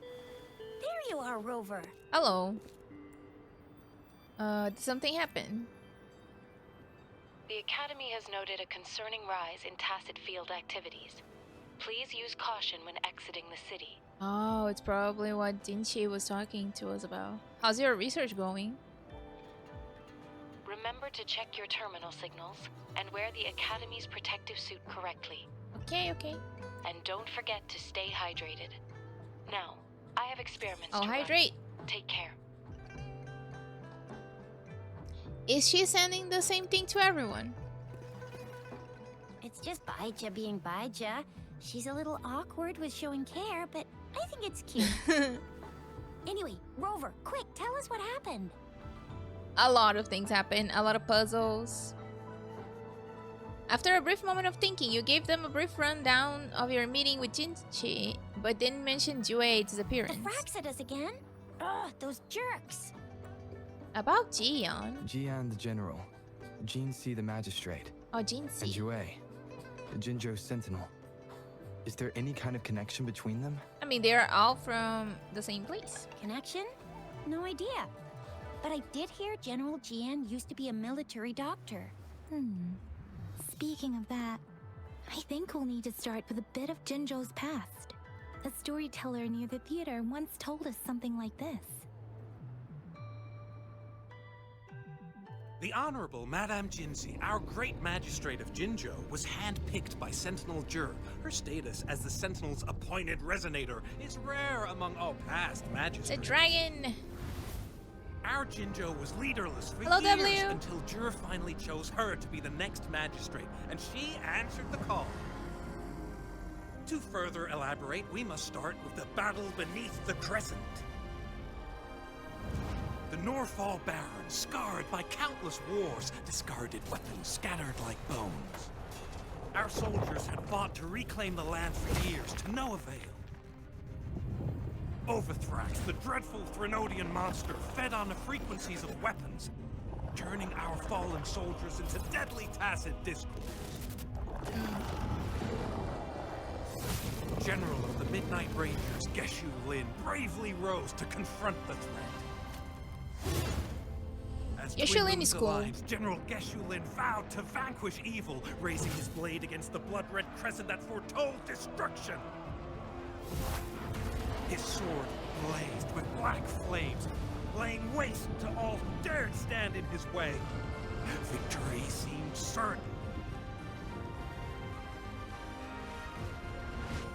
Speaker 8: There you are, Rover.
Speaker 2: Hello. Did something happen?
Speaker 5: The Academy has noted a concerning rise in tacit field activities. Please use caution when exiting the city.
Speaker 2: Oh, it's probably what Jinhsi was talking to us about. How's your research going?
Speaker 5: Remember to check your terminal signals and wear the Academy's protective suit correctly.
Speaker 2: Okay, okay.
Speaker 5: And don't forget to stay hydrated. Now, I have experiments
Speaker 2: Oh,
Speaker 5: to
Speaker 2: hydrate.
Speaker 5: run. Take care.
Speaker 2: Is she sending the same thing to everyone?
Speaker 8: It's just Baija being Baija. She's a little awkward with showing care, but I think it's cute. Anyway, Rover, quick, tell us what happened.
Speaker 2: A lot of things happen, a lot of puzzles. After a brief moment of thinking, you gave them a brief rundown of your meeting with Jinhsi, but didn't mention Jue's
Speaker 8: The
Speaker 2: disappearance.
Speaker 8: Fraxidus again? Ugh, those jerks.
Speaker 2: About Jian.
Speaker 1: Jian the general, Jinsi the magistrate,
Speaker 2: Oh,
Speaker 1: and
Speaker 2: Jinhsi.
Speaker 1: Jue. a Jinzhou sentinel. Is there any kind of connection between them?
Speaker 2: I mean, they're all from the same place.
Speaker 8: Connection? No idea. But I did hear General Jian used to be a military doctor.
Speaker 7: Speaking of that, I think we'll need to start with a bit of Jinzhou's past. A storyteller near the theater once told us something like this.
Speaker 9: The Honorable Madame Jinhsi, our great magistrate of Jinzhou, was handpicked by Sentinel Jur. Her status as the Sentinel's appointed resonator is rare among all past
Speaker 2: It's a
Speaker 9: magistrates.
Speaker 2: dragon.
Speaker 9: Our Jinzhou was leaderless for
Speaker 2: Hello,
Speaker 9: years
Speaker 2: W.
Speaker 9: until Jur finally chose her to be the next magistrate, and she answered the call. To further elaborate, we must start with the battle beneath the crescent. The Northfall Baron, scarred by countless wars, discarded weapons scattered like bones. Our soldiers had fought to reclaim the land for years, to no avail. Overthrax, the dreadful Threnodian monster, fed on the frequencies of weapons, turning our fallen soldiers into deadly tacit discourse. General of the Midnight Rangers, Geshu Lin, bravely rose to confront the threat. As
Speaker 2: Geshu
Speaker 9: twin
Speaker 2: Lin
Speaker 9: moons
Speaker 2: is cool.
Speaker 9: aligned, General Geshu Lin vowed to vanquish evil, raising his blade against the blood-red crescent that foretold destruction. His sword blazed with black flames, laying waste to all who dared stand in his way. Victory seemed certain.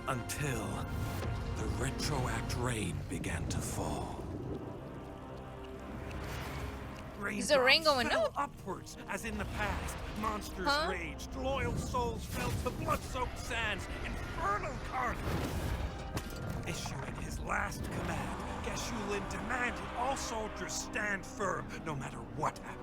Speaker 9: Until the retroact rain began to fall.
Speaker 2: Is the rain
Speaker 9: Raindrops
Speaker 2: going
Speaker 9: fell
Speaker 2: up?
Speaker 9: upwards, as in the past. Monsters
Speaker 2: Huh?
Speaker 9: raged, loyal souls fell to blood-soaked sands, infernal carnage. Issuing his last command, Geshu Lin demanded all soldiers stand firm, no matter what happened.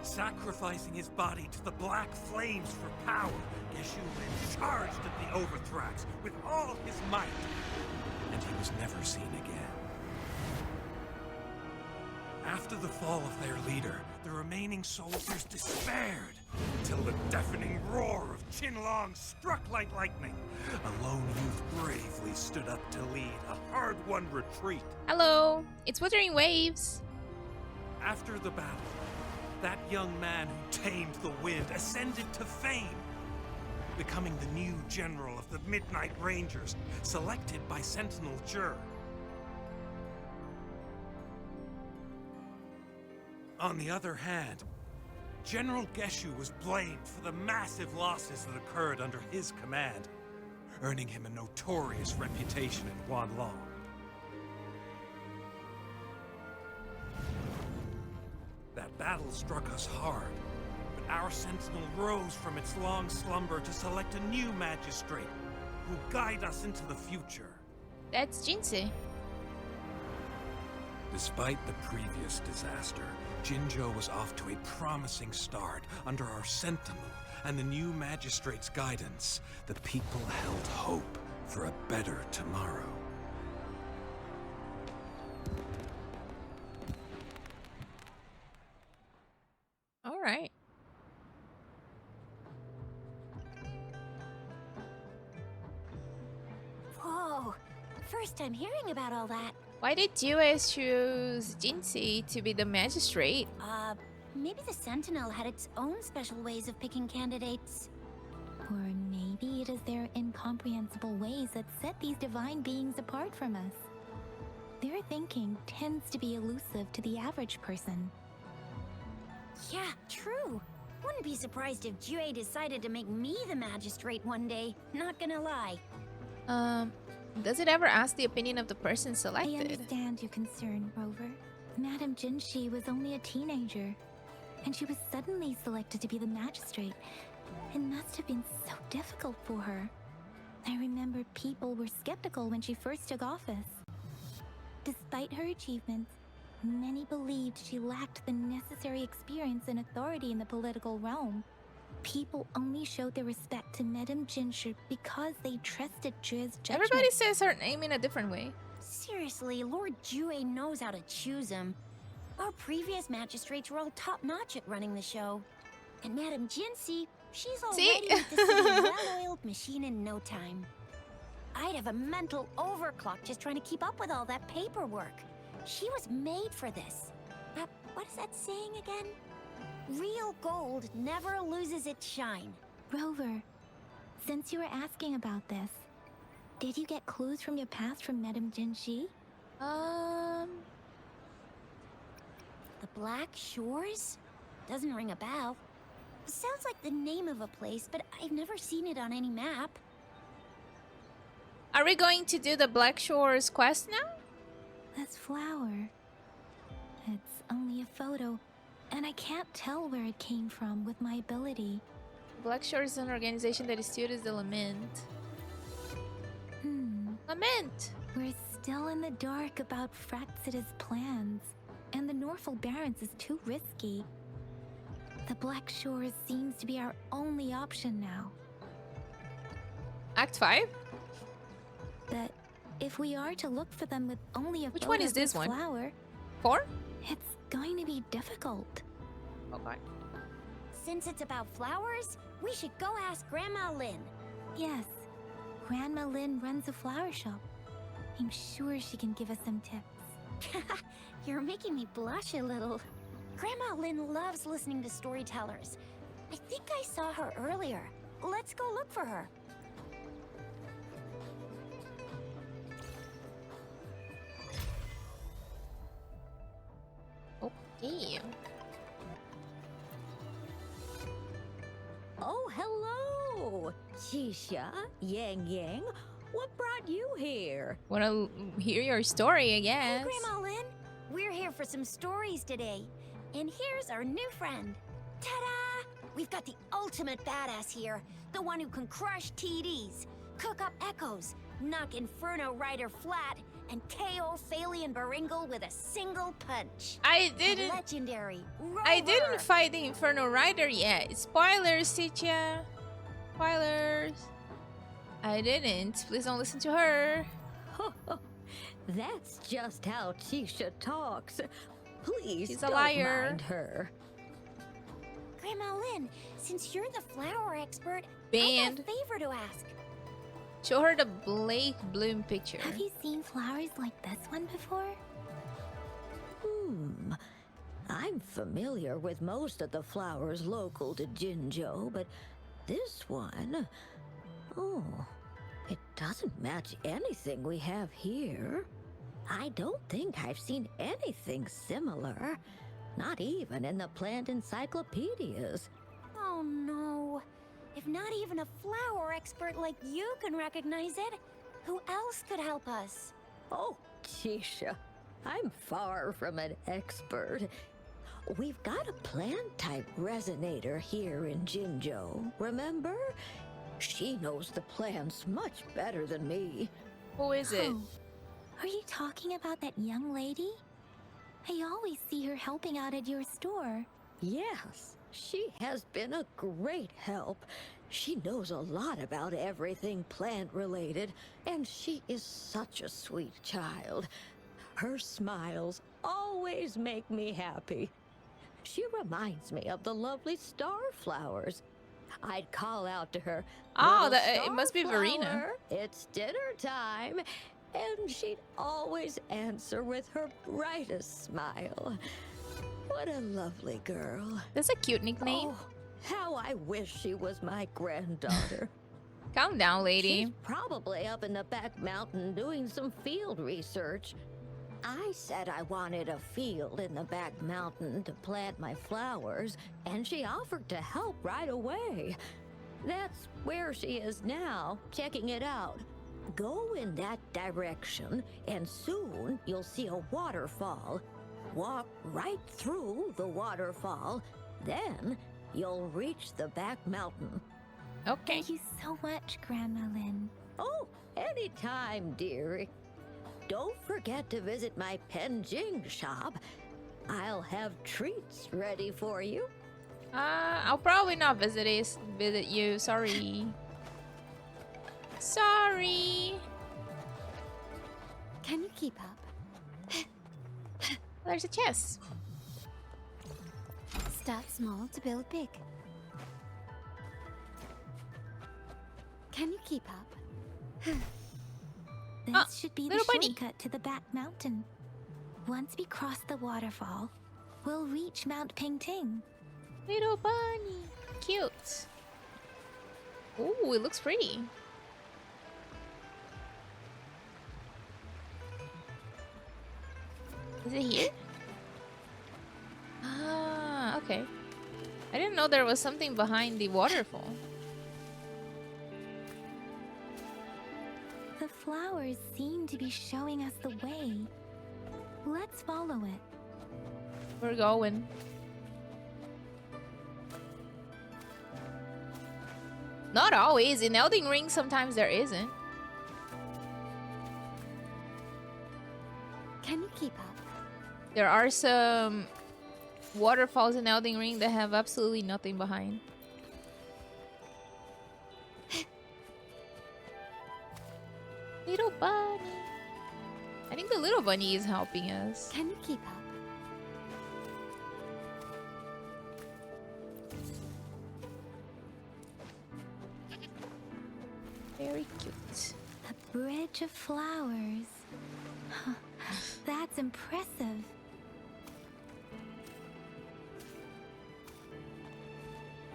Speaker 9: Sacrificing his body to the black flames for power, Geshu Lin charged at the Overthrax with all his might, and he was never seen again. After the fall of their leader, the remaining soldiers despaired, until the deafening roar of Qinlong struck like lightning. A lone youth bravely stood up to lead a hard-won retreat.
Speaker 2: Hello, it's Wuthering Waves.
Speaker 9: After the battle, that young man who tamed the wind ascended to fame, becoming the new general of the Midnight Rangers, selected by Sentinel Jur. On the other hand, General Geshu was blamed for the massive losses that occurred under his command, earning him a notorious reputation in Wanlong. That battle struck us hard, but our sentinel rose from its long slumber to select a new magistrate who will guide us into the future.
Speaker 2: That's Jinzhou.
Speaker 9: Despite the previous disaster, Jinzhou was off to a promising start under our sentinel and the new magistrate's guidance. The people held hope for a better tomorrow.
Speaker 2: All right.
Speaker 8: Whoa, first time hearing about all that.
Speaker 2: Why did US choose Jinzhou to be the magistrate?
Speaker 8: Maybe the Sentinel had its own special ways of picking candidates.
Speaker 7: Or maybe it is their incomprehensible ways that set these divine beings apart from us. Their thinking tends to be elusive to the average person.
Speaker 8: Yeah, true. Wouldn't be surprised if Jue decided to make me the magistrate one day. Not gonna lie.
Speaker 2: Does it ever ask the opinion of the person
Speaker 7: I
Speaker 2: selected?
Speaker 7: understand your concern, Rover. Madame Jinhsi was only a teenager, and she was suddenly selected to be the magistrate. It must have been so difficult for her. I remember people were skeptical when she first took office. Despite her achievements, many believed she lacked the necessary experience and authority in the political realm. People only showed their respect to Madame Jinhsi because they trusted Jue's judgment.
Speaker 2: Everybody says her name in a different way.
Speaker 8: Seriously, Lord Jue knows how to choose him. Our previous magistrates were all top-notch at running the show. And Madame Jinhsi, She's
Speaker 2: See?
Speaker 8: already with the city a well-oiled machine in no time. I'd have a mental overclock just trying to keep up with all that paperwork. She was made for this. What is that saying again? Real gold never loses its shine.
Speaker 7: Rover, since you were asking about this, did you get clues from your past from Madame Jinzhou?
Speaker 8: The Black Shores? Doesn't ring a bell. Sounds like the name of a place, but I've never seen it on any map.
Speaker 2: Are we going to do the Black Shores quest now?
Speaker 7: This flower. It's only a photo, and I can't tell where it came from with my ability.
Speaker 2: Black Shores is an organization that studies the lament. Lament!
Speaker 7: We're still in the dark about Fraxita's plans, and the Norfolk Barrens is too risky. The Black Shores seems to be our only option now.
Speaker 2: Act 5?
Speaker 7: But if we are to look for them with only a
Speaker 2: Which
Speaker 7: photo
Speaker 2: one is
Speaker 7: of
Speaker 2: this one?
Speaker 7: flower,
Speaker 2: 4?
Speaker 7: it's going to be difficult.
Speaker 2: Okay.
Speaker 8: Since it's about flowers, we should go ask Grandma Lynn.
Speaker 7: Yes, Grandma Lynn runs a flower shop. I'm sure she can give us some tips.
Speaker 8: You're making me blush a little. Grandma Lynn loves listening to storytellers. I think I saw her earlier. Let's go look for her.
Speaker 2: Okay.
Speaker 10: Oh, hello! Xisha, Yang Yang, what brought you here?
Speaker 2: Wanna hear your story, I guess.
Speaker 8: Hey, Grandma Lynn. We're here for some stories today. And here's our new friend. Ta-da! We've got the ultimate badass here. The one who can crush TDs, cook up echoes, knock Inferno Rider flat, and KO Phalian Baringle with a single punch.
Speaker 2: I didn't
Speaker 8: Legendary Rover.
Speaker 2: I didn't fight the Inferno Rider yet. Spoilers, Sitcha. Spoilers. I didn't. Please don't listen to her.
Speaker 10: That's just how Xisha talks. Please
Speaker 2: She's a
Speaker 10: don't
Speaker 2: liar.
Speaker 10: mind her.
Speaker 8: Grandma Lynn, since you're the flower expert, I
Speaker 2: Band.
Speaker 8: have a favor to ask.
Speaker 2: Show her the Blake Bloom picture.
Speaker 7: Have you seen flowers like this one before?
Speaker 10: I'm familiar with most of the flowers local to Jinzhou, but this one... Oh, it doesn't match anything we have here. I don't think I've seen anything similar. Not even in the plant encyclopedias.
Speaker 8: Oh no. If not even a flower expert like you can recognize it, who else could help us?
Speaker 10: Oh, Xisha, I'm far from an expert. We've got a plant-type resonator here in Jinzhou, remember? She knows the plants much better than me.
Speaker 2: Who is it?
Speaker 7: Oh, are you talking about that young lady? I always see her helping out at your store.
Speaker 10: Yes, she has been a great help. She knows a lot about everything plant-related, and she is such a sweet child. Her smiles always make me happy. She reminds me of the lovely starflowers. I'd call out to her,
Speaker 2: Oh,
Speaker 10: "Little
Speaker 2: it must be Verena."
Speaker 10: starflower, it's dinner time." And she'd always answer with her brightest smile. What a lovely girl.
Speaker 2: That's a cute nickname.
Speaker 10: Oh, how I wish she was my granddaughter.
Speaker 2: Calm down, lady.
Speaker 10: She's probably up in the back mountain doing some field research. I said I wanted a field in the back mountain to plant my flowers, and she offered to help right away. That's where she is now, checking it out. Go in that direction, and soon you'll see a waterfall. Walk right through the waterfall, then you'll reach the back mountain.
Speaker 2: Okay.
Speaker 7: Thank you so much, Grandma Lynn.
Speaker 10: Oh, anytime, dearie. Don't forget to visit my Penjing shop. I'll have treats ready for you.
Speaker 2: I'll probably not visit you. Sorry. Sorry.
Speaker 8: Can you keep up?
Speaker 2: There's a chest.
Speaker 8: Start small to build big.
Speaker 7: Can you keep up? This
Speaker 2: Ah,
Speaker 7: should be the
Speaker 2: little bunny.
Speaker 7: shortcut to the back mountain. Once we cross the waterfall, we'll reach Mount Pingting.
Speaker 2: Little bunny. Cute. Ooh, it looks pretty. Is it here? Ah, okay. I didn't know there was something behind the waterfall.
Speaker 7: The flowers seem to be showing us the way. Let's follow it.
Speaker 2: We're going. Not always. In Elden Ring, sometimes there isn't.
Speaker 7: Can you keep up?
Speaker 2: There are some waterfalls in Elden Ring that have absolutely nothing behind. Little bunny. I think the little bunny is helping us.
Speaker 7: Can you keep up?
Speaker 2: Very cute.
Speaker 7: A bridge of flowers. That's impressive.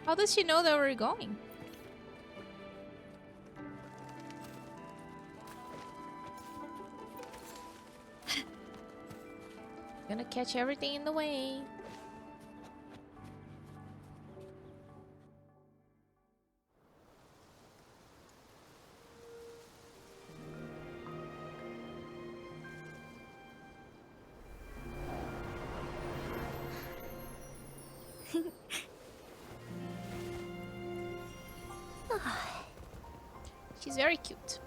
Speaker 2: How does she know that we're going? Gonna catch everything in the way. She's very cute.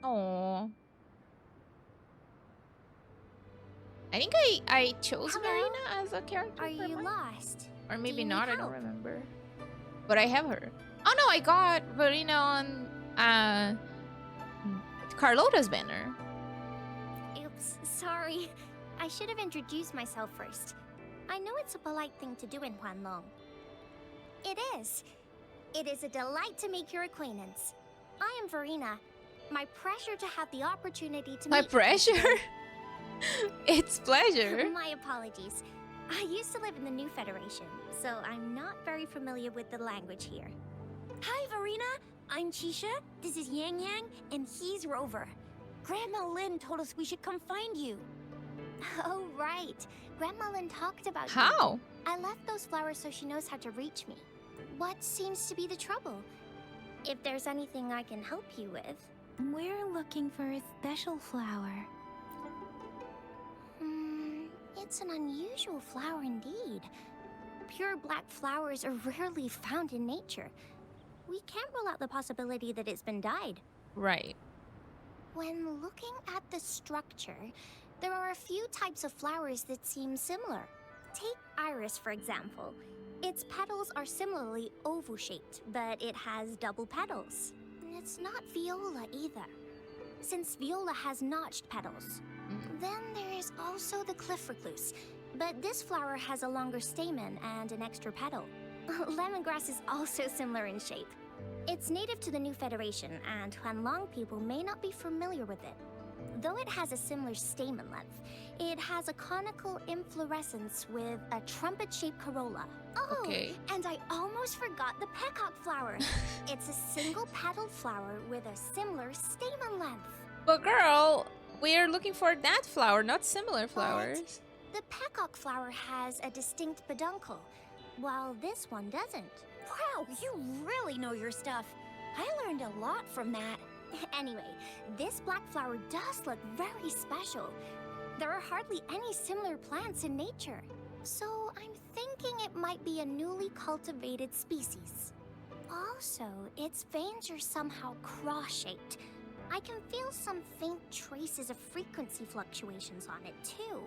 Speaker 2: Oh, I think I chose
Speaker 8: Hello?
Speaker 2: Marina as a character.
Speaker 8: Are
Speaker 2: for
Speaker 8: you
Speaker 2: mine.
Speaker 8: lost?
Speaker 2: Or maybe
Speaker 8: Do you
Speaker 2: not.
Speaker 8: need
Speaker 2: I don't
Speaker 8: help?
Speaker 2: remember. But I have her. Oh no, I got Marina on Carlota's banner.
Speaker 8: Oops, sorry. I should have introduced myself first. I know it's a polite thing to do in Huanlong. It is. It is a delight to make your acquaintance. I am Verena. My pleasure to have the opportunity to
Speaker 2: My
Speaker 8: meet you.
Speaker 2: pressure. It's pleasure.
Speaker 8: My apologies. I used to live in the New Federation, so I'm not very familiar with the language here. Hi, Verena. I'm Chisha. This is Yang Yang, and he's Rover. Grandma Lynn told us we should come find you. Oh, right. Grandma Lynn talked about you.
Speaker 2: How?
Speaker 8: I left those flowers so she knows how to reach me. What seems to be the trouble? If there's anything I can help you with.
Speaker 7: We're looking for a special flower.
Speaker 8: It's an unusual flower indeed. Pure black flowers are rarely found in nature. We can't rule out the possibility that it's been dyed.
Speaker 2: Right.
Speaker 8: When looking at the structure, there are a few types of flowers that seem similar. Take iris, for example. Its petals are similarly oval-shaped, but it has double petals. It's not viola either, since viola has notched petals. Then there is also the cliff recluse, but this flower has a longer stamen and an extra petal. Lemongrass is also similar in shape. It's native to the New Federation, and Huanlong people may not be familiar with it. Though it has a similar stamen length, it has a conical inflorescence with a trumpet-shaped corolla. Oh,
Speaker 2: Okay.
Speaker 8: and I almost forgot the peacock flower. It's a single-petaled flower with a similar stamen length.
Speaker 2: But girl, we're looking for that flower, not similar flowers.
Speaker 8: The peacock flower has a distinct peduncle, while this one doesn't. Wow, you really know your stuff. I learned a lot from that. Anyway, this black flower does look very special. There are hardly any similar plants in nature. So I'm thinking it might be a newly cultivated species. Also, its veins are somehow cross-shaped. I can feel some faint traces of frequency fluctuations on it, too.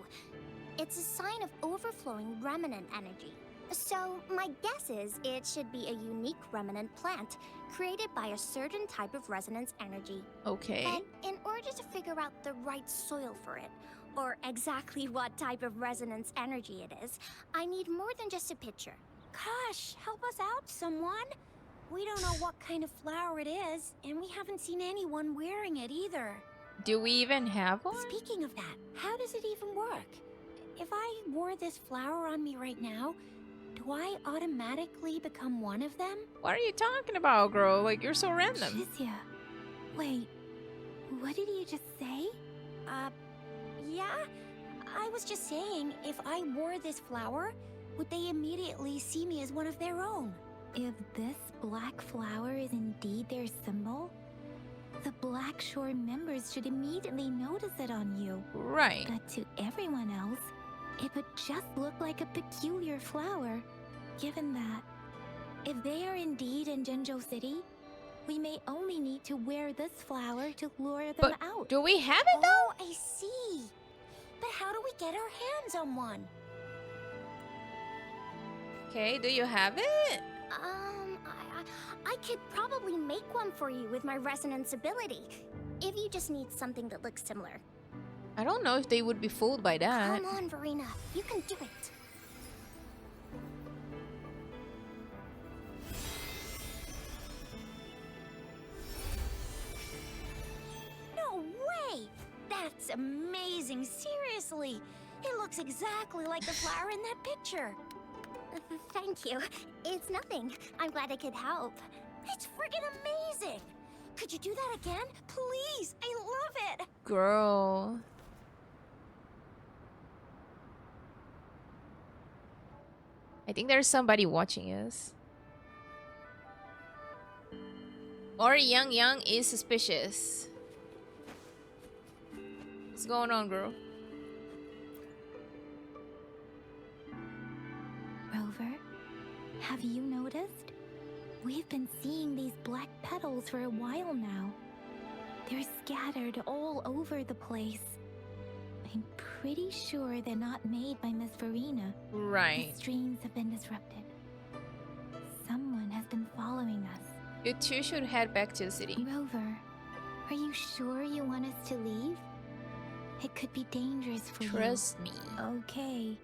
Speaker 8: It's a sign of overflowing remnant energy. So, my guess is it should be a unique remnant plant, created by a certain type of resonance energy.
Speaker 2: Okay.
Speaker 8: But in order to figure out the right soil for it, or exactly what type of resonance energy it is. I need more than just a picture. Gosh, help us out, someone. We don't know what kind of flower it is, and we haven't seen anyone wearing it either.
Speaker 2: Do we even have one?
Speaker 8: Speaking of that, how does it even work? If I wore this flower on me right now, do I automatically become one of them?
Speaker 2: What are you talking about, girl? Like, you're so random.
Speaker 7: Jinzhou. Wait, what did you just say?
Speaker 8: Yeah? I was just saying, if I wore this flower, would they immediately see me as one of their own?
Speaker 7: If this black flower is indeed their symbol, the Black Shore members should immediately notice it on you.
Speaker 2: Right.
Speaker 7: But to everyone else, it would just look like a peculiar flower, given that if they are indeed in Jinzhou City, we may only need to wear this flower to lure them out.
Speaker 2: Do we have it though?
Speaker 8: Oh, I see. But how do we get our hands on one?
Speaker 2: Okay, do you have it?
Speaker 8: I could probably make one for you with my resonance ability, if you just need something that looks similar.
Speaker 2: I don't know if they would be fooled by that.
Speaker 8: Come on, Verena, you can do it. No way! That's amazing, seriously. It looks exactly like the flower in that picture. Thank you. It's nothing. I'm glad I could help. It's friggin' amazing! Could you do that again? Please! I love it!
Speaker 2: Girl. I think there's somebody watching us. Or Young is suspicious. What's going on, girl?
Speaker 7: Rover, have you noticed? We've been seeing these black petals for a while now. They're scattered all over the place. I'm pretty sure they're not made by Miss Verena.
Speaker 2: Right.
Speaker 7: The streams have been disrupted. Someone has been following us.
Speaker 2: You two should head back to the city.
Speaker 7: Rover, are you sure you want us to leave? It could be dangerous for you.
Speaker 2: Trust me.
Speaker 7: Okay.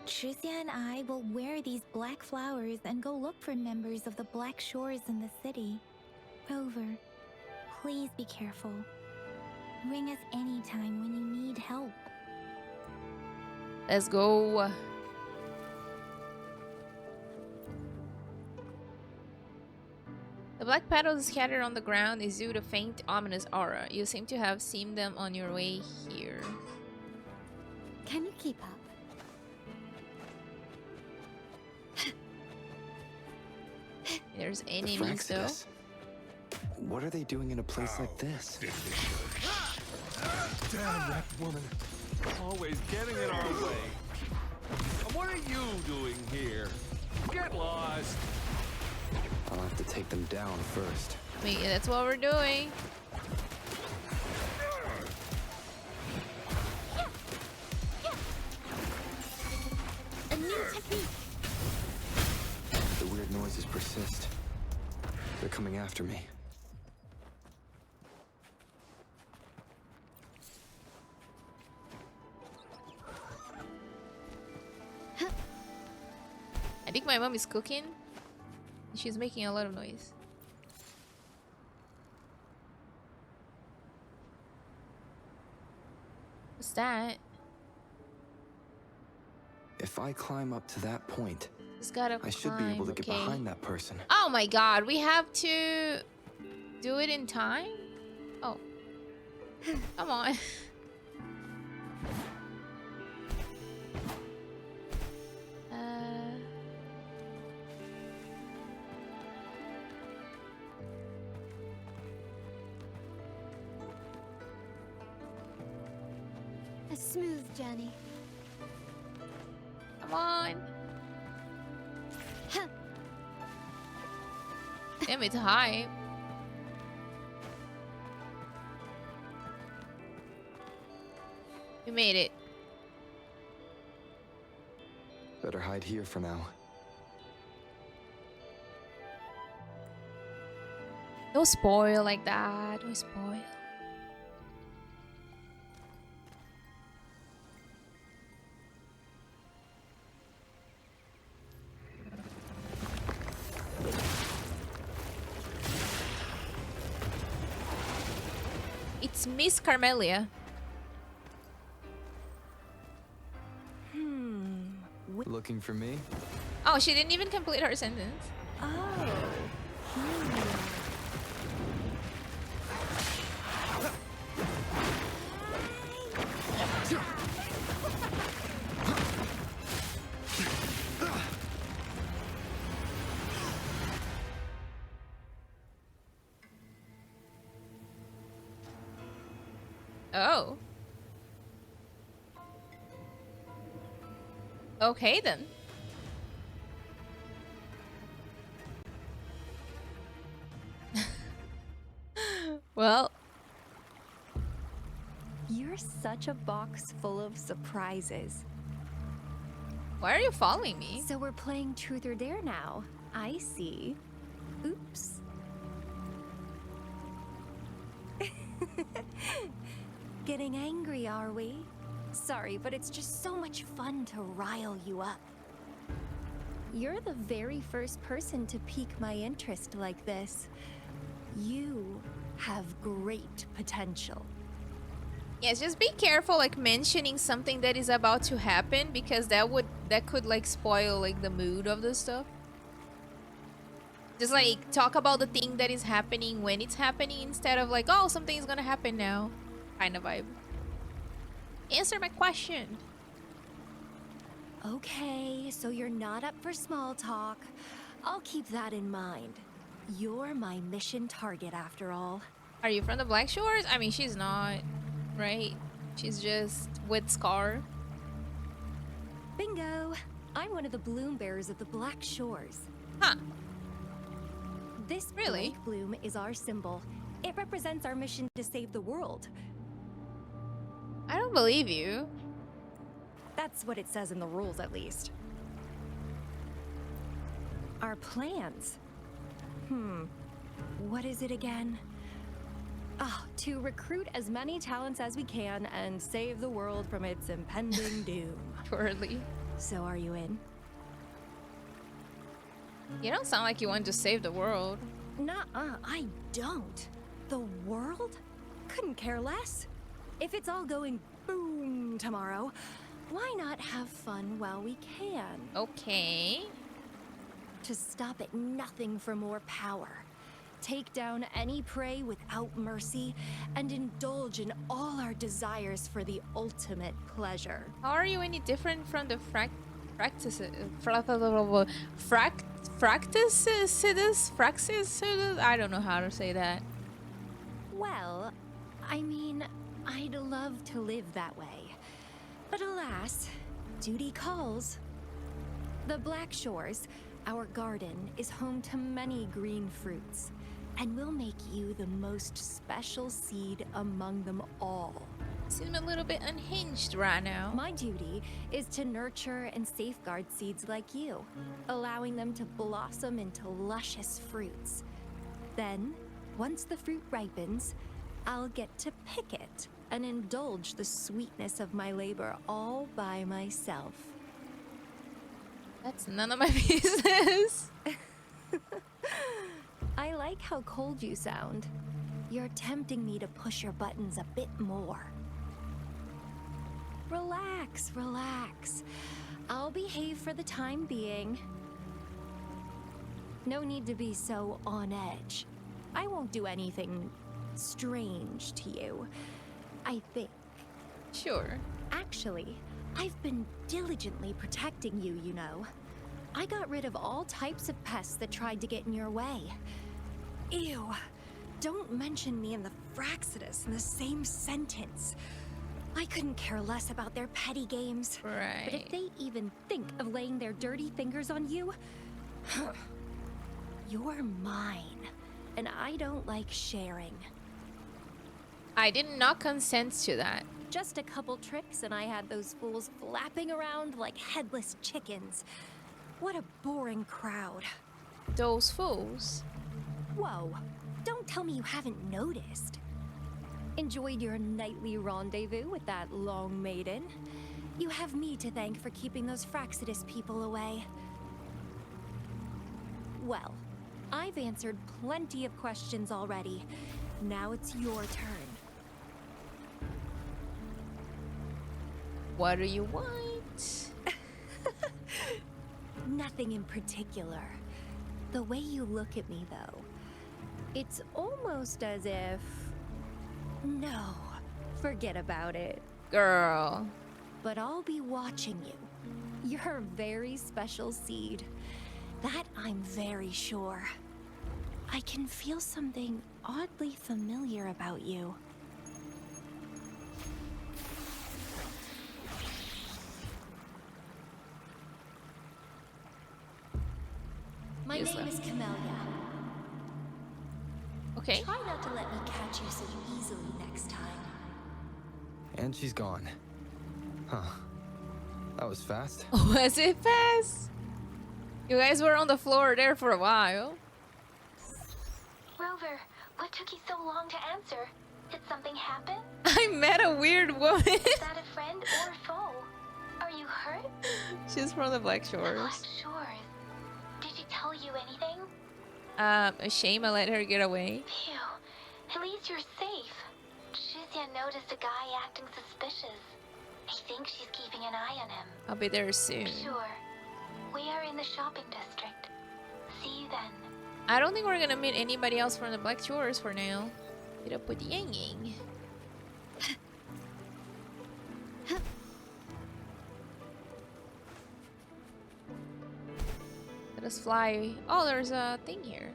Speaker 7: Tricia and I will wear these black flowers and go look for members of the Black Shores in the city. Rover, please be careful. Ring us anytime when you need help.
Speaker 2: Let's go. The black petals scattered on the ground exude a faint, ominous aura. You seem to have seen them on your way here.
Speaker 3: Can you keep up?
Speaker 2: There's
Speaker 1: The
Speaker 2: enemies though.
Speaker 1: Fraxidus. What are they doing in a place like this?
Speaker 9: Damn that woman.
Speaker 4: Always getting in our way. What are you doing here? Get lost.
Speaker 1: I'll have to take them down first.
Speaker 2: I mean, that's what we're doing.
Speaker 8: A new technique.
Speaker 1: The weird noises persist. They're coming after me.
Speaker 2: I think my mom is cooking. She's making a lot of noise. What's that?
Speaker 1: If I climb up to that point,
Speaker 2: Just gotta
Speaker 1: I should be able to get
Speaker 2: okay.
Speaker 1: behind that person.
Speaker 2: Oh my god, we have to do it in time? Oh. Come on.
Speaker 3: A smooth journey.
Speaker 2: Come on. Damn, it's high. We made it.
Speaker 1: Better hide here for now.
Speaker 2: Don't spoil like that. Don't spoil. it's Miss Carmelia.
Speaker 1: Looking for me?
Speaker 2: Oh, she didn't even complete her sentence. Oh. Okay then. Well,
Speaker 6: You're such a box full of surprises.
Speaker 2: why are you following me?
Speaker 6: So we're playing Truth or Dare now. I see. Oops. Getting angry, are we? Sorry, but it's just so much fun to rile you up. You're the very first person to pique my interest like this. You have great potential.
Speaker 2: Yes, just be careful like mentioning something that is about to happen, because that could like spoil like the mood of the stuff. Just like talk about the thing that is happening when it's happening instead of like, oh, something is gonna happen now kind of vibe. Answer my question.
Speaker 6: Okay, so you're not up for small talk. I'll keep that in mind. You're my mission target after all.
Speaker 2: Are you from the Black Shores? I mean, she's not, right? She's just with Scar.
Speaker 6: Bingo! I'm one of the bloom bearers of the Black Shores.
Speaker 2: Huh.
Speaker 6: This
Speaker 2: Really?
Speaker 6: Blake bloom is our symbol. It represents our mission to save the world.
Speaker 2: I don't believe you.
Speaker 6: That's what it says in the rules, at least. Our plans. What is it again? To recruit as many talents as we can and save the world from its impending doom.
Speaker 2: Surely.
Speaker 6: So are you in?
Speaker 2: You don't sound like you want to save the world.
Speaker 6: Nuh-uh, I don't. The world? Couldn't care less. If it's all going boom tomorrow, why not have fun while we can?
Speaker 2: Okay.
Speaker 6: To stop at nothing for more power. Take down any prey without mercy, and indulge in all our desires for the ultimate pleasure.
Speaker 2: How are you any different from the practices? I don't know how to say that.
Speaker 6: Well, I mean, I'd love to live that way. But alas, duty calls. The Black Shores, our garden, is home to many green fruits, and we'll make you the most special seed among them all.
Speaker 2: Seem a little bit unhinged right now.
Speaker 6: My duty is to nurture and safeguard seeds like you, allowing them to blossom into luscious fruits. Then, once the fruit ripens, I'll get to pick it and indulge the sweetness of my labor all by myself.
Speaker 2: That's none of my business.
Speaker 6: I like how cold you sound. You're tempting me to push your buttons a bit more. Relax, relax. I'll behave for the time being. No need to be so on edge. I won't do anything strange to you, I think.
Speaker 2: Sure.
Speaker 6: Actually, I've been diligently protecting you, you know. I got rid of all types of pests that tried to get in your way. Ew. Don't mention me and the Fraxidus in the same sentence. I couldn't care less about their petty games.
Speaker 2: Right.
Speaker 6: But if they even think of laying their dirty fingers on you, you're mine. And I don't like sharing.
Speaker 2: I did not consent to that.
Speaker 6: Just a couple tricks and I had those fools flapping around like headless chickens. What a boring crowd.
Speaker 2: Those fools.
Speaker 6: Whoa, don't tell me you haven't noticed. Enjoyed your nightly rendezvous with that long maiden? You have me to thank for keeping those Fraxidus people away. Well, I've answered plenty of questions already. Now it's your turn.
Speaker 2: What do you want?
Speaker 6: Nothing in particular. The way you look at me, though, it's almost as if... No, forget about it.
Speaker 2: Girl.
Speaker 6: But I'll be watching you. You're a very special seed. That I'm very sure. I can feel something oddly familiar about you.
Speaker 3: My name is Camellya.
Speaker 2: Okay.
Speaker 3: Try not to let me catch you so easily next time.
Speaker 1: And she's gone. Huh. That was fast.
Speaker 2: Was it fast? You guys were on the floor there for a while.
Speaker 7: Rover, what took you so long to answer? Did something happen?
Speaker 2: I met a weird woman.
Speaker 7: Is that a friend or a foe? Are you hurt?
Speaker 2: She's from the Black Shores.
Speaker 7: Black Shores. Did she tell you anything?
Speaker 2: A shame I let her get away.
Speaker 7: Phew. At least you're safe. Jinhsi noticed a guy acting suspicious. I think she's keeping an eye on him.
Speaker 2: I'll be there soon.
Speaker 7: Sure. We are in the shopping district. See you then.
Speaker 2: I don't think we're gonna meet anybody else from the Black Shores for now. Get up with Yang Yang. Let us fly. Oh, there's a thing here.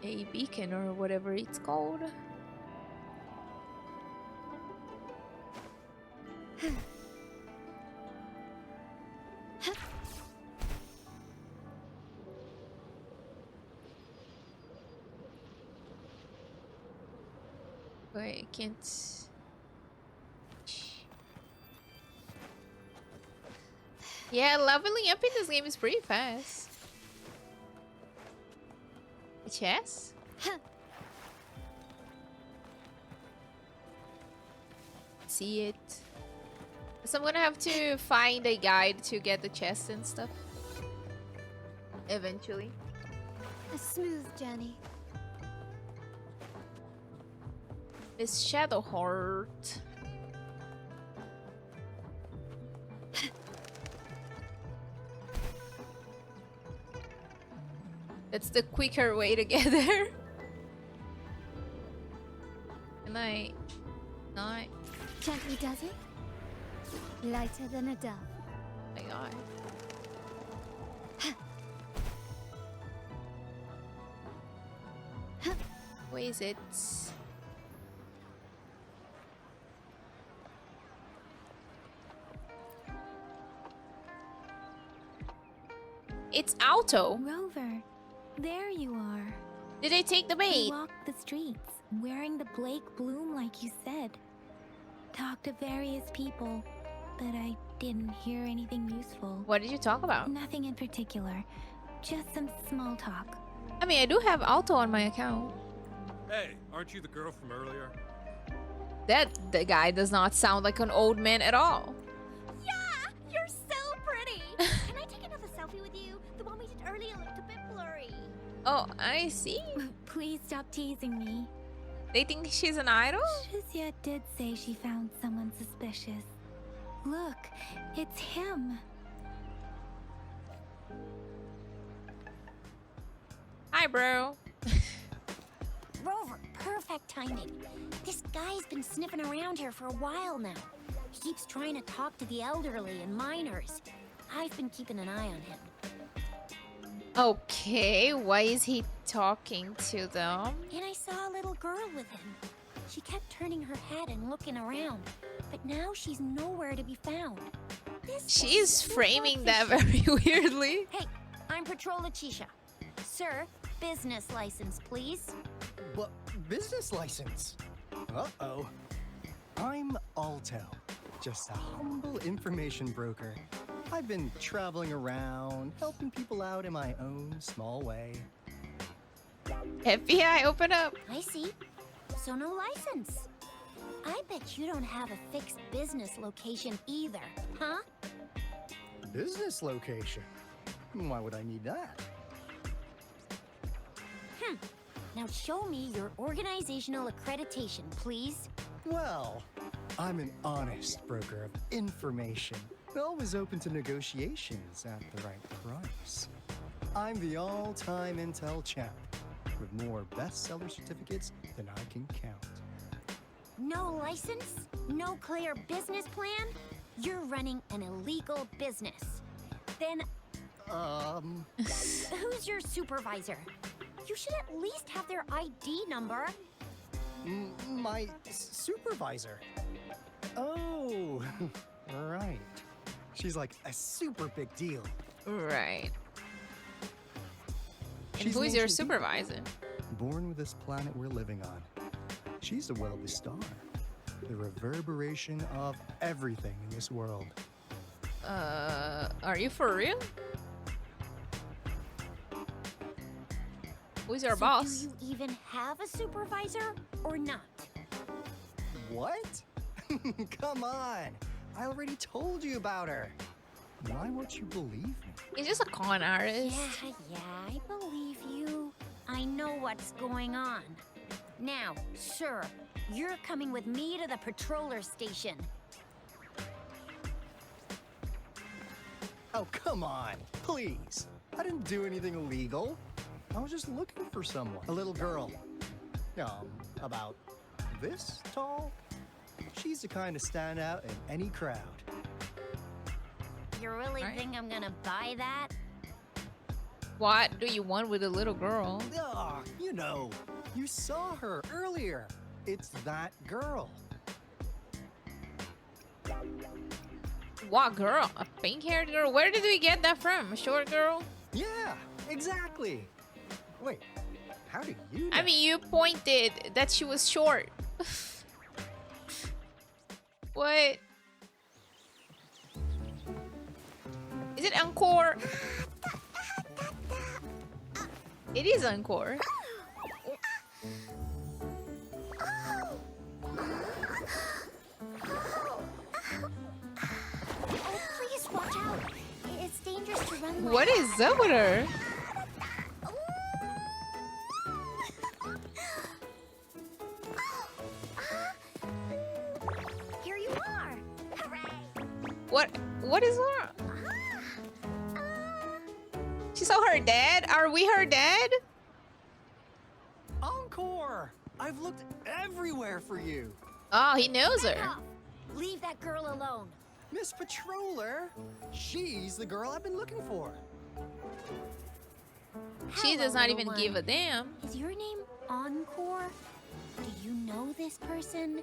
Speaker 2: A beacon or whatever it's called. Wait, I can't. Yeah, leveling up in this game is pretty fast. A chest? See it. So I'm gonna have to find a guide to get the chest and stuff. Eventually.
Speaker 3: A smooth journey.
Speaker 2: Miss Shadowheart. That's the quicker way to get there. Can I not?
Speaker 3: Gently does it. Lighter than a dove.
Speaker 2: Oh my god. Where is it? It's Alto.
Speaker 7: Rover, there you are.
Speaker 2: Did I take the
Speaker 7: You
Speaker 2: bait?
Speaker 7: walked the streets, wearing the Blake bloom like you said. Talked to various people, but I didn't hear anything useful.
Speaker 2: What did you talk about?
Speaker 7: Nothing in particular, just some small talk.
Speaker 2: I mean, I do have Alto on my account.
Speaker 9: Hey, aren't you the girl from earlier?
Speaker 2: The guy does not sound like an old man at all.
Speaker 8: Yeah, you're so pretty. Can I take another selfie with you? The one we did earlier looked a bit blurry.
Speaker 2: Oh, I see.
Speaker 7: Please stop teasing me.
Speaker 2: They think she's an idol?
Speaker 7: Jinzhou did say she found someone suspicious. Look, it's him.
Speaker 2: Hi, bro.
Speaker 8: Rover, perfect timing. This guy's been sniffing around here for a while now. He keeps trying to talk to the elderly and minors. I've been keeping an eye on him.
Speaker 2: Okay, why is he talking to them?
Speaker 8: And I saw a little girl with him. She kept turning her head and looking around, but now she's nowhere to be found.
Speaker 2: She's framing that very weirdly.
Speaker 8: Hey, I'm Patrol Letitia. Sir, business license, please.
Speaker 11: But business license? Uh-oh. I'm Alto, just a humble information broker. I've been traveling around, helping people out in my own small way.
Speaker 2: FBI, open up.
Speaker 8: I see. So no license. I bet you don't have a fixed business location either, huh?
Speaker 11: Business location? Why would I need that?
Speaker 8: Now show me your organizational accreditation, please.
Speaker 11: Well, I'm an honest broker of information, always open to negotiations at the right price. I'm the all-time intel champ, with more bestseller certificates than I can count.
Speaker 8: No license? No clear business plan? You're running an illegal business. Then who's your supervisor? You should at least have their ID number.
Speaker 11: My supervisor. Oh, right. She's like a super big deal.
Speaker 2: Right. And
Speaker 11: She's
Speaker 2: who
Speaker 11: an
Speaker 2: is your
Speaker 11: ancient
Speaker 2: supervisor?
Speaker 11: Born with this planet we're living on. She's the will of the star. The reverberation of everything in this world.
Speaker 2: Are you for real? Who's your boss?
Speaker 8: Do you even have a supervisor or not?
Speaker 11: What? Come on. I already told you about her. Why won't you believe me?
Speaker 2: He's just a con artist.
Speaker 8: Yeah, I believe you. I know what's going on. Now, sir, you're coming with me to the patroller station.
Speaker 11: Oh, come on. Please. I didn't do anything illegal. I was just looking for someone. A little girl. About this tall. She's the kind to stand out in any crowd.
Speaker 8: You really think I'm gonna buy that?
Speaker 2: What do you want with a little girl?
Speaker 11: You know. You saw her earlier. It's that girl.
Speaker 2: What girl? A pink-haired girl? Where did we get that from? A short girl?
Speaker 11: Yeah, exactly. Wait, how do you know?
Speaker 2: I mean, you pointed that she was short. What? Is it Encore? It is Encore.
Speaker 8: Please watch out. It's dangerous to run.
Speaker 2: What is up with her?
Speaker 8: Here you are. Hooray.
Speaker 2: What is wrong? She saw her dad? Are we her dad?
Speaker 11: Encore! I've looked everywhere for you.
Speaker 2: Oh, he knows her.
Speaker 8: Off. Leave that girl alone.
Speaker 11: Miss Patroller, she's the girl I've been looking for.
Speaker 2: She does not
Speaker 8: Hello,
Speaker 2: even
Speaker 8: little
Speaker 2: give a
Speaker 8: one.
Speaker 2: damn.
Speaker 8: Is your name Encore? Do you know this person?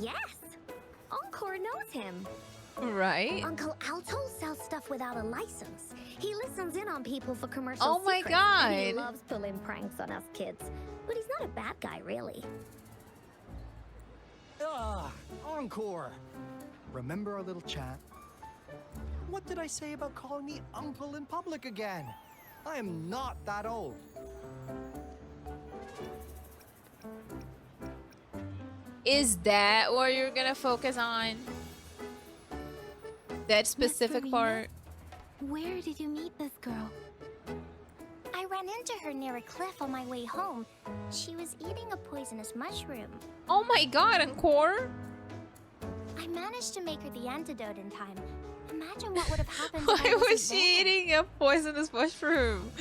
Speaker 8: Yes. Encore knows him.
Speaker 2: Right?
Speaker 8: Uncle Alto sells stuff without a license. He listens in on people for commercial
Speaker 2: Oh my
Speaker 8: secrets, and he
Speaker 2: God.
Speaker 8: loves pulling pranks on us kids. But he's not a bad guy, really.
Speaker 11: Encore. Remember our little chat? What did I say about calling me uncle in public again? I am not that old.
Speaker 2: Is that what you're gonna focus on? That specific
Speaker 7: Serena?
Speaker 2: part?
Speaker 7: Where did you meet this girl?
Speaker 3: I ran into her near a cliff on my way home. She was eating a poisonous mushroom.
Speaker 2: Oh my god, Encore!
Speaker 3: I managed to make her the antidote in time. Imagine what would have happened if I
Speaker 2: Why was
Speaker 3: wasn't
Speaker 2: she
Speaker 3: there.
Speaker 2: eating a poisonous mushroom?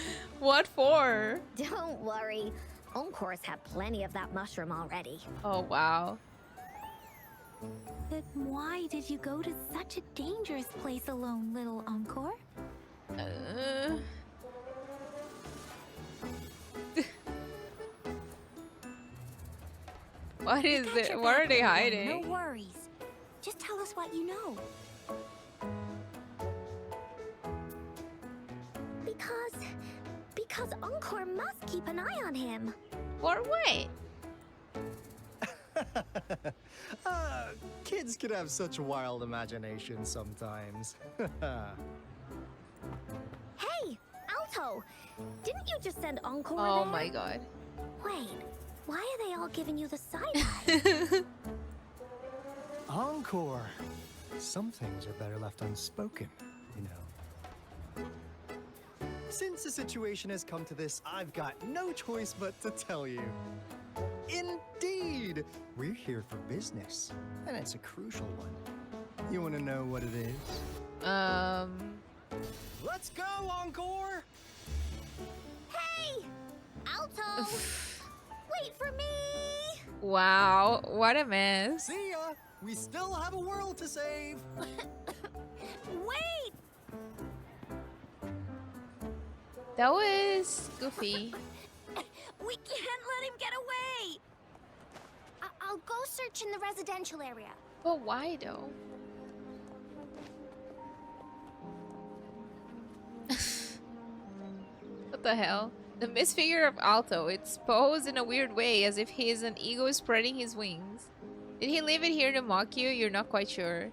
Speaker 2: What for?
Speaker 10: Don't worry. Encore's had plenty of that mushroom already.
Speaker 2: Oh wow.
Speaker 7: But why did you go to such a dangerous place alone, little Encore?
Speaker 2: What is
Speaker 8: Got
Speaker 2: it?
Speaker 8: your
Speaker 2: What are
Speaker 8: back,
Speaker 2: they
Speaker 8: little one.
Speaker 2: hiding?
Speaker 8: No worries. Just tell us what you know.
Speaker 3: Because Encore must keep an eye on him.
Speaker 2: For what?
Speaker 11: Kids can have such wild imaginations sometimes.
Speaker 3: Hey, Alto! Didn't you just send Encore
Speaker 2: Oh
Speaker 3: there?
Speaker 2: my god.
Speaker 3: Wait, why are they all giving you the side eye?
Speaker 11: Encore. Some things are better left unspoken, you know. Since the situation has come to this, I've got no choice but to tell you. Indeed! We're here for business, and it's a crucial one. You want to know what it is? Let's go, Encore!
Speaker 8: Hey! Alto! Wait for me!
Speaker 2: Wow, what a mess.
Speaker 11: See ya! We still have a world to save!
Speaker 8: Wait!
Speaker 2: That was goofy.
Speaker 8: We can't let him get away! I'll go search in the residential area.
Speaker 2: But why though? What the hell? The misfigure of Alto. It's posed in a weird way, as if he is an ego spreading his wings. Did he leave it here to mock you? You're not quite sure.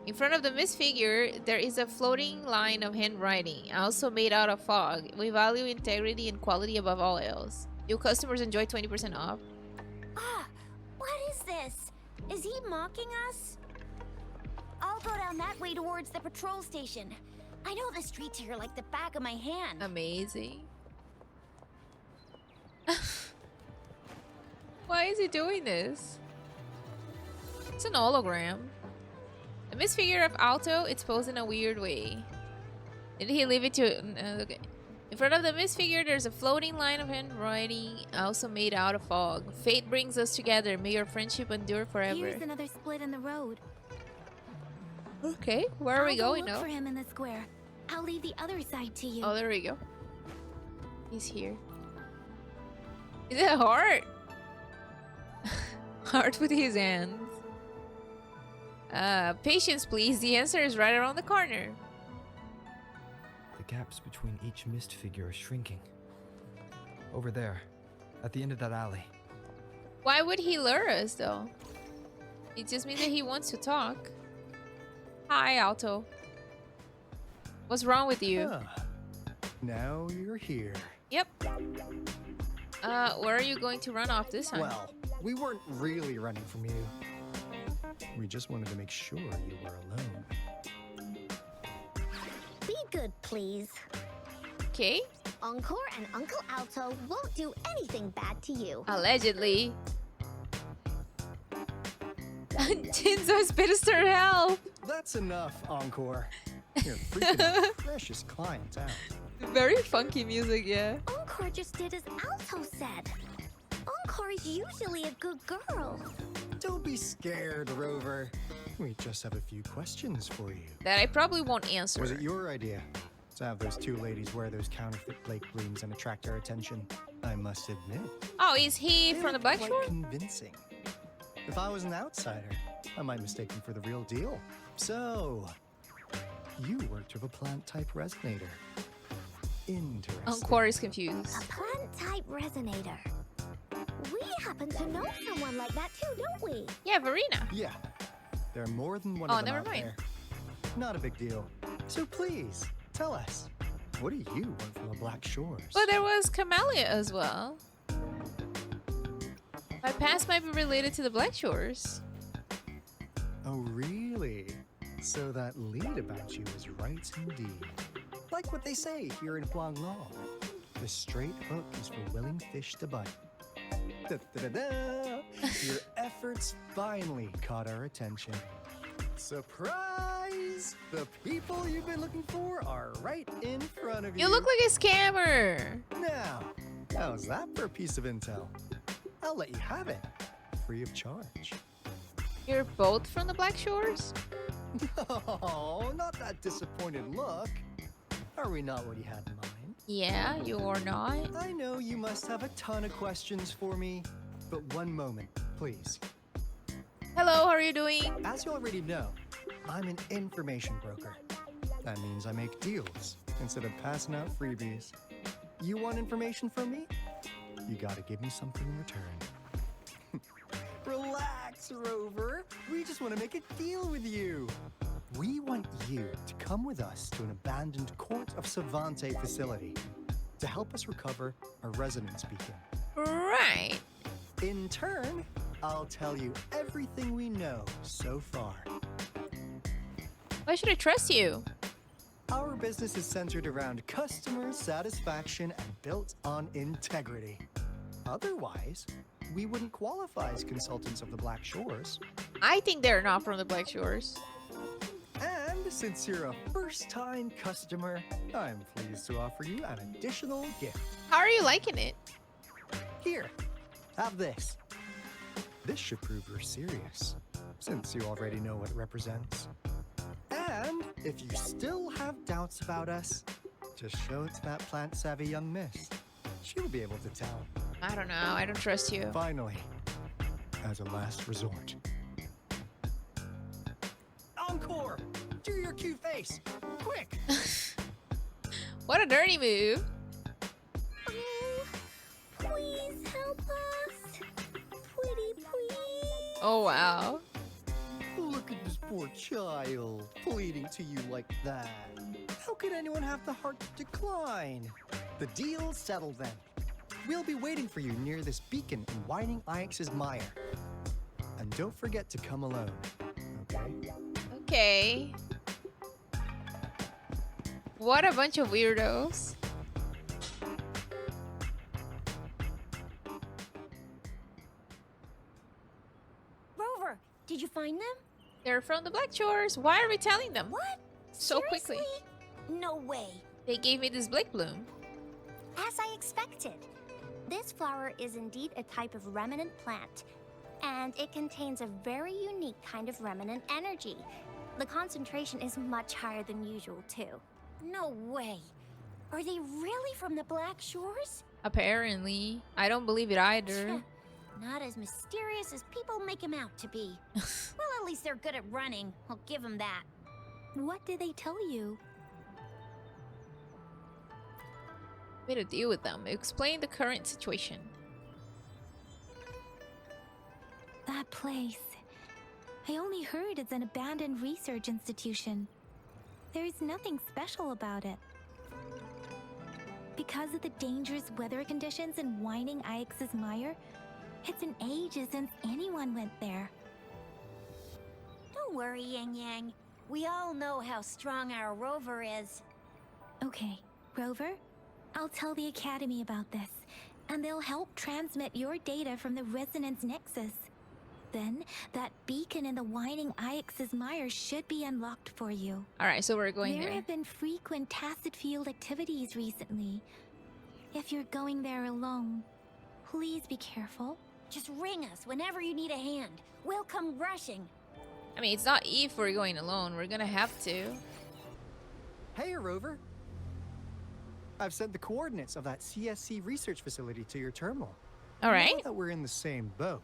Speaker 2: In front of the misfigure, there is a floating line of handwriting, also made out of fog. We value integrity and quality above all else. New customers enjoy 20% off.
Speaker 8: Ah, what is this? Is he mocking us? I'll go down that way towards the patrol station. I know the streets here like the back of my hand.
Speaker 2: Amazing. Why is he doing this? It's an hologram. The misfigure of Alto, it's posed in a weird way. Did he leave it to... okay. In front of the misfigure, there's a floating line of handwriting, also made out of fog. Fate brings us together. May your friendship endure forever.
Speaker 7: Here's another split in the road.
Speaker 2: Okay, where are we going
Speaker 7: Look
Speaker 2: now?
Speaker 7: for him in the square. I'll leave the other side to you.
Speaker 2: Oh, there we go. He's here. Is it a heart? Heart with his hands. Patience, please. The answer is right around the corner.
Speaker 1: The gaps between each mist figure are shrinking. Over there, at the end of that alley.
Speaker 2: Why would he lure us, though? It just means that he wants to talk. Hi, Alto. What's wrong with you?
Speaker 11: Now you're here.
Speaker 2: Yep. Where are you going to run off this time?
Speaker 11: Well, we weren't really running from you. We just wanted to make sure you were alone.
Speaker 8: Be good, please.
Speaker 2: Okay.
Speaker 8: Encore and Uncle Alto won't do anything bad to you.
Speaker 2: Allegedly. Jinzhou's Minister, help!
Speaker 11: That's enough, Encore. You're freaking our precious client out.
Speaker 2: Very funky music, yeah.
Speaker 8: Encore just did as Alto said. Encore is usually a good girl.
Speaker 11: Don't be scared, Rover. We just have a few questions for you.
Speaker 2: That I probably won't answer.
Speaker 11: Was it your idea to have those two ladies wear those counterfeit Blake gleams and attract our attention? I must admit.
Speaker 2: Oh, is he from the Black
Speaker 11: quite
Speaker 2: Shore?
Speaker 11: Convincing. If I was an outsider, I might mistake them for the real deal. So, you worked with a plant-type resonator. Interesting.
Speaker 2: Encore is confused.
Speaker 8: A plant-type resonator. We happen to know someone like that too, don't we?
Speaker 2: Yeah, Verena.
Speaker 11: Yeah. There are more than one
Speaker 2: Oh,
Speaker 11: of them
Speaker 2: never
Speaker 11: out
Speaker 2: mind.
Speaker 11: there. Not a big deal. So please, tell us, what do you want from the Black Shores?
Speaker 2: But there was Camellya as well. My past might be related to the Black Shores.
Speaker 11: Oh, really? So that lead about you is right indeed. Like what they say here in Guanglong. The straight hook is for willing fish to bite. Da-da-da-da! Your efforts finally caught our attention. Surprise! The people you've been looking for are right in front of you.
Speaker 2: You look like a scammer.
Speaker 11: Now, how's that for a piece of intel? I'll let you have it, free of charge.
Speaker 2: You're both from the Black Shores?
Speaker 11: Oh, not that disappointed look. Are we not what you had in mind?
Speaker 2: Yeah, you are not.
Speaker 11: I know you must have a ton of questions for me, but one moment, please.
Speaker 2: Hello, how are you doing?
Speaker 11: As you already know, I'm an information broker. That means I make deals instead of passing out freebies. You want information from me? You gotta give me something in return. Relax, Rover. We just want to make a deal with you. We want you to come with us to an abandoned Court of Savante facility to help us recover a resonance beacon.
Speaker 2: Right.
Speaker 11: In turn, I'll tell you everything we know so far.
Speaker 2: Why should I trust you?
Speaker 11: Our business is centered around customer satisfaction and built on integrity. Otherwise, we wouldn't qualify as consultants of the Black Shores.
Speaker 2: I think they're not from the Black Shores.
Speaker 11: And since you're a first-time customer, I'm pleased to offer you an additional gift.
Speaker 2: How are you liking it?
Speaker 11: Here, have this. This should prove you're serious, since you already know what it represents. And if you still have doubts about us, just show it to that plant-savvy young miss. She'll be able to tell.
Speaker 2: I don't know. I don't trust you.
Speaker 11: Finally, as a last resort. Encore! Do your cute face! Quick!
Speaker 2: What a dirty move.
Speaker 7: Oh, please help us. Pretty please.
Speaker 2: Oh, wow.
Speaker 11: Look at this poor child, pleading to you like that. How could anyone have the heart to decline? The deal's settled then. We'll be waiting for you near this beacon in Whining Ix's mire. And don't forget to come alone, okay?
Speaker 2: Okay. What a bunch of weirdos.
Speaker 8: Rover, did you find them?
Speaker 2: They're from the Black Shores. Why are we telling them?
Speaker 8: What?
Speaker 2: So
Speaker 8: Seriously?
Speaker 2: quickly.
Speaker 8: No way.
Speaker 2: They gave me this Blake bloom.
Speaker 3: As I expected. This flower is indeed a type of remnant plant, and it contains a very unique kind of remnant energy. The concentration is much higher than usual, too.
Speaker 8: No way. Are they really from the Black Shores?
Speaker 2: Apparently. I don't believe it either.
Speaker 8: Not as mysterious as people make them out to be. Well, at least they're good at running. I'll give them that.
Speaker 7: What did they tell you?
Speaker 2: Way to deal with them. Explain the current situation.
Speaker 7: That place. I only heard it's an abandoned research institution. There is nothing special about it. Because of the dangerous weather conditions in Whining Ix's mire, it's been ages since anyone went there.
Speaker 8: Don't worry, Yang Yang. We all know how strong our Rover is.
Speaker 7: Okay, Rover, I'll tell the Academy about this, and they'll help transmit your data from the Resonance Nexus. Then, that beacon in the Whining Ix's mire should be unlocked for you.
Speaker 2: Alright, so we're going
Speaker 7: There
Speaker 2: there.
Speaker 7: have been frequent tacit field activities recently. If you're going there alone, please be careful.
Speaker 8: Just ring us whenever you need a hand. We'll come rushing.
Speaker 2: I mean, it's not if we're going alone. We're gonna have to.
Speaker 11: Hey, Rover. I've sent the coordinates of that CSC research facility to your terminal.
Speaker 2: Alright.
Speaker 11: Now that we're in the same boat,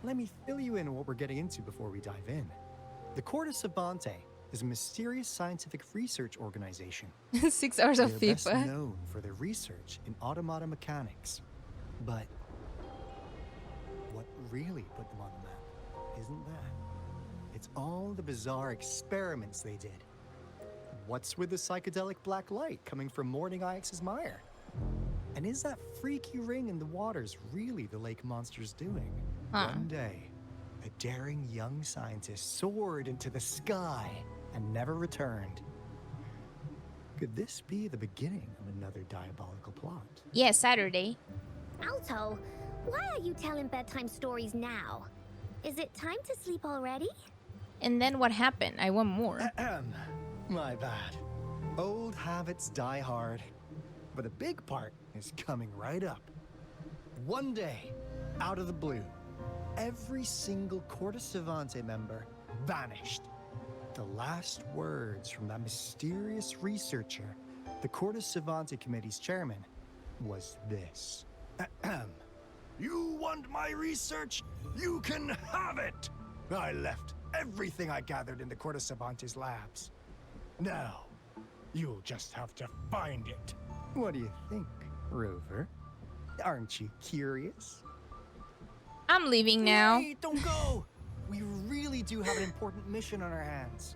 Speaker 11: let me fill you in on what we're getting into before we dive in. The Court of Savante is a mysterious scientific research organization.
Speaker 2: 6 hours of
Speaker 11: They're best
Speaker 2: FIFA.
Speaker 11: known for their research in automata mechanics. But what really put them on the map isn't that. It's all the bizarre experiments they did. What's with the psychedelic black light coming from Morning Ix's mire? And is that freaky ring in the waters really the lake monster's doing? One day, a daring young scientist soared into the sky and never returned. Could this be the beginning of another diabolical plot?
Speaker 2: Yeah, Saturday.
Speaker 3: Alto, why are you telling bedtime stories now? Is it time to sleep already?
Speaker 2: And then what happened? I want more.
Speaker 11: My bad. Old habits die hard. But a big part is coming right up. One day, out of the blue, every single Court of Savante member vanished. The last words from that mysterious researcher, the Court of Savante Committee's chairman, was this. You want my research? You can have it! I left everything I gathered in the Court of Savante's labs. Now, you'll just have to find it. What do you think, Rover? Aren't you curious?
Speaker 2: I'm leaving now.
Speaker 11: Wait, don't go! We really do have an important mission on our hands.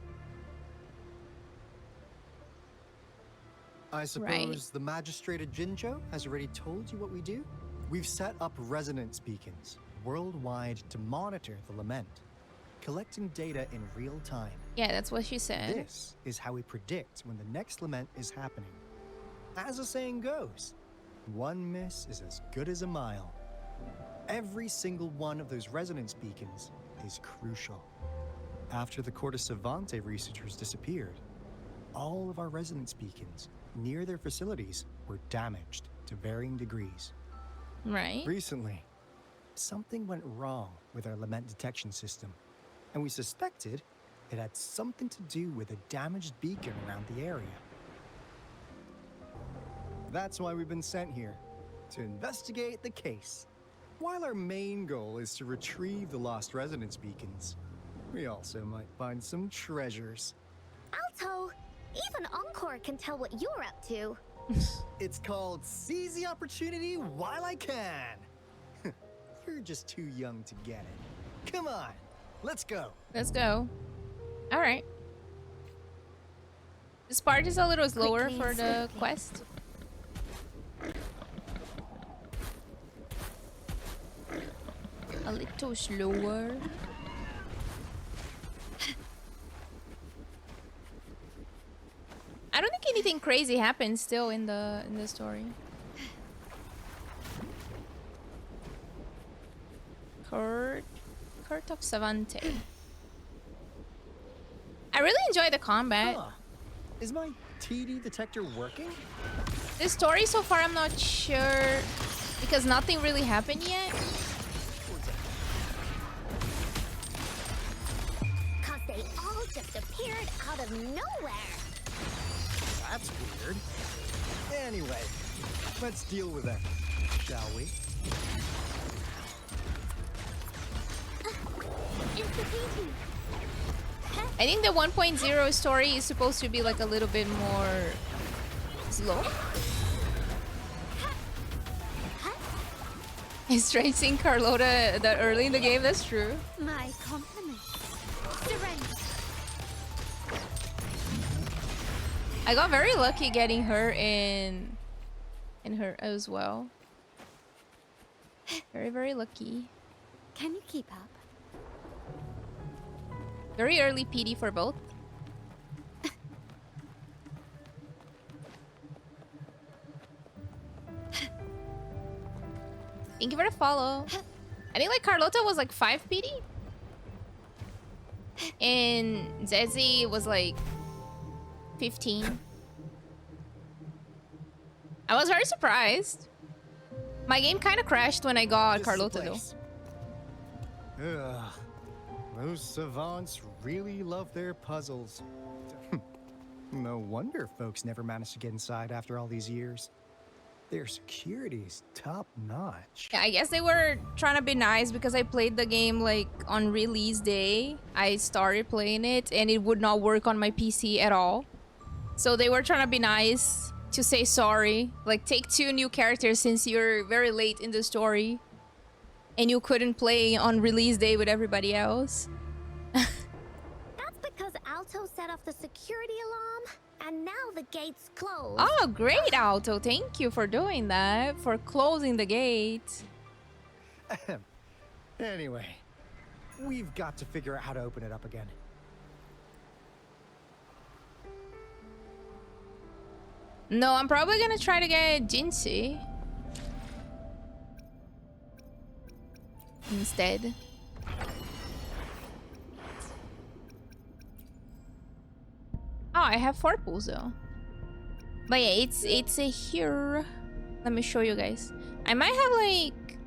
Speaker 11: I suppose the magistrate at Jinzhou has already told you what we do? We've set up resonance beacons worldwide to monitor the lament. collecting data in real time.
Speaker 2: Yeah, that's what she said.
Speaker 11: This is how we predict when the next lament is happening. As the saying goes, one miss is as good as a mile. Every single one of those resonance beacons is crucial. After the Court of Savante researchers disappeared, all of our resonance beacons near their facilities were damaged to varying degrees.
Speaker 2: Right.
Speaker 11: Recently, something went wrong with our lament detection system, and we suspected it had something to do with a damaged beacon around the area. That's why we've been sent here, to investigate the case. While our main goal is to retrieve the lost resonance beacons, we also might find some treasures.
Speaker 7: Alto, even Encore can tell what you're up to.
Speaker 11: It's called seize the opportunity while I can. You're just too young to get it. Come on, let's go.
Speaker 2: Let's go. All right. This part is a little slower for the quest. A little slower. I don't think anything crazy happens still in the story. Court of Savante. I really enjoy the combat.
Speaker 11: Huh. Is my TD detector working?
Speaker 2: The story so far, I'm not sure because nothing really happened yet.
Speaker 7: Cause they all just appeared out of nowhere.
Speaker 11: That's weird. Anyway, let's deal with them, shall we?
Speaker 7: It's the painting.
Speaker 2: I think the 1.0 story is supposed to be like a little bit more slow. It's strange seeing Carlota that early in the game, that's true.
Speaker 7: My compliments. Surrender.
Speaker 2: I got very lucky getting her in her as well. Very, very lucky.
Speaker 7: Can you keep up?
Speaker 2: Very early PD for both. Thank you for the follow. I think like Carlota was like 5 PD. And Zezzy was like 15. I was very surprised. My game kind of crashed when I got Carlota though.
Speaker 11: Ugh. Those savants really love their puzzles. No wonder folks never managed to get inside after all these years. Their security's top-notch.
Speaker 2: Yeah, I guess they were trying to be nice because I played the game like on release day. I started playing it and it would not work on my PC at all. So they were trying to be nice to say sorry. Like, take 2 new characters since you're very late in the story. And you couldn't play on release day with everybody else.
Speaker 7: That's because Alto set off the security alarm, and now the gate's closed.
Speaker 2: Oh, great, Alto. Thank you for doing that. For closing the gate.
Speaker 11: Anyway, we've got to figure out how to open it up again.
Speaker 2: No, I'm probably gonna try to get Jinhsi instead. Oh, I have 4 pools though. But yeah, it's a here. Let me show you guys. I might have like...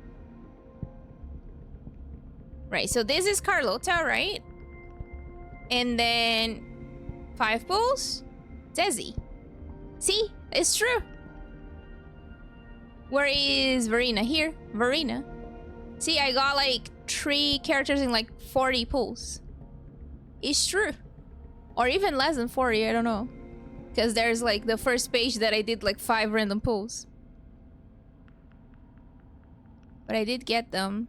Speaker 2: Right, so this is Carlota, right? And then 5 pools, Zezzy. See, it's true. Where is Verena? Here, Verena. See, I got like 3 characters in like 40 pools. It's true. Or even less than 40, I don't know. Because there's like the first page that I did like 5 random pulls. But I did get them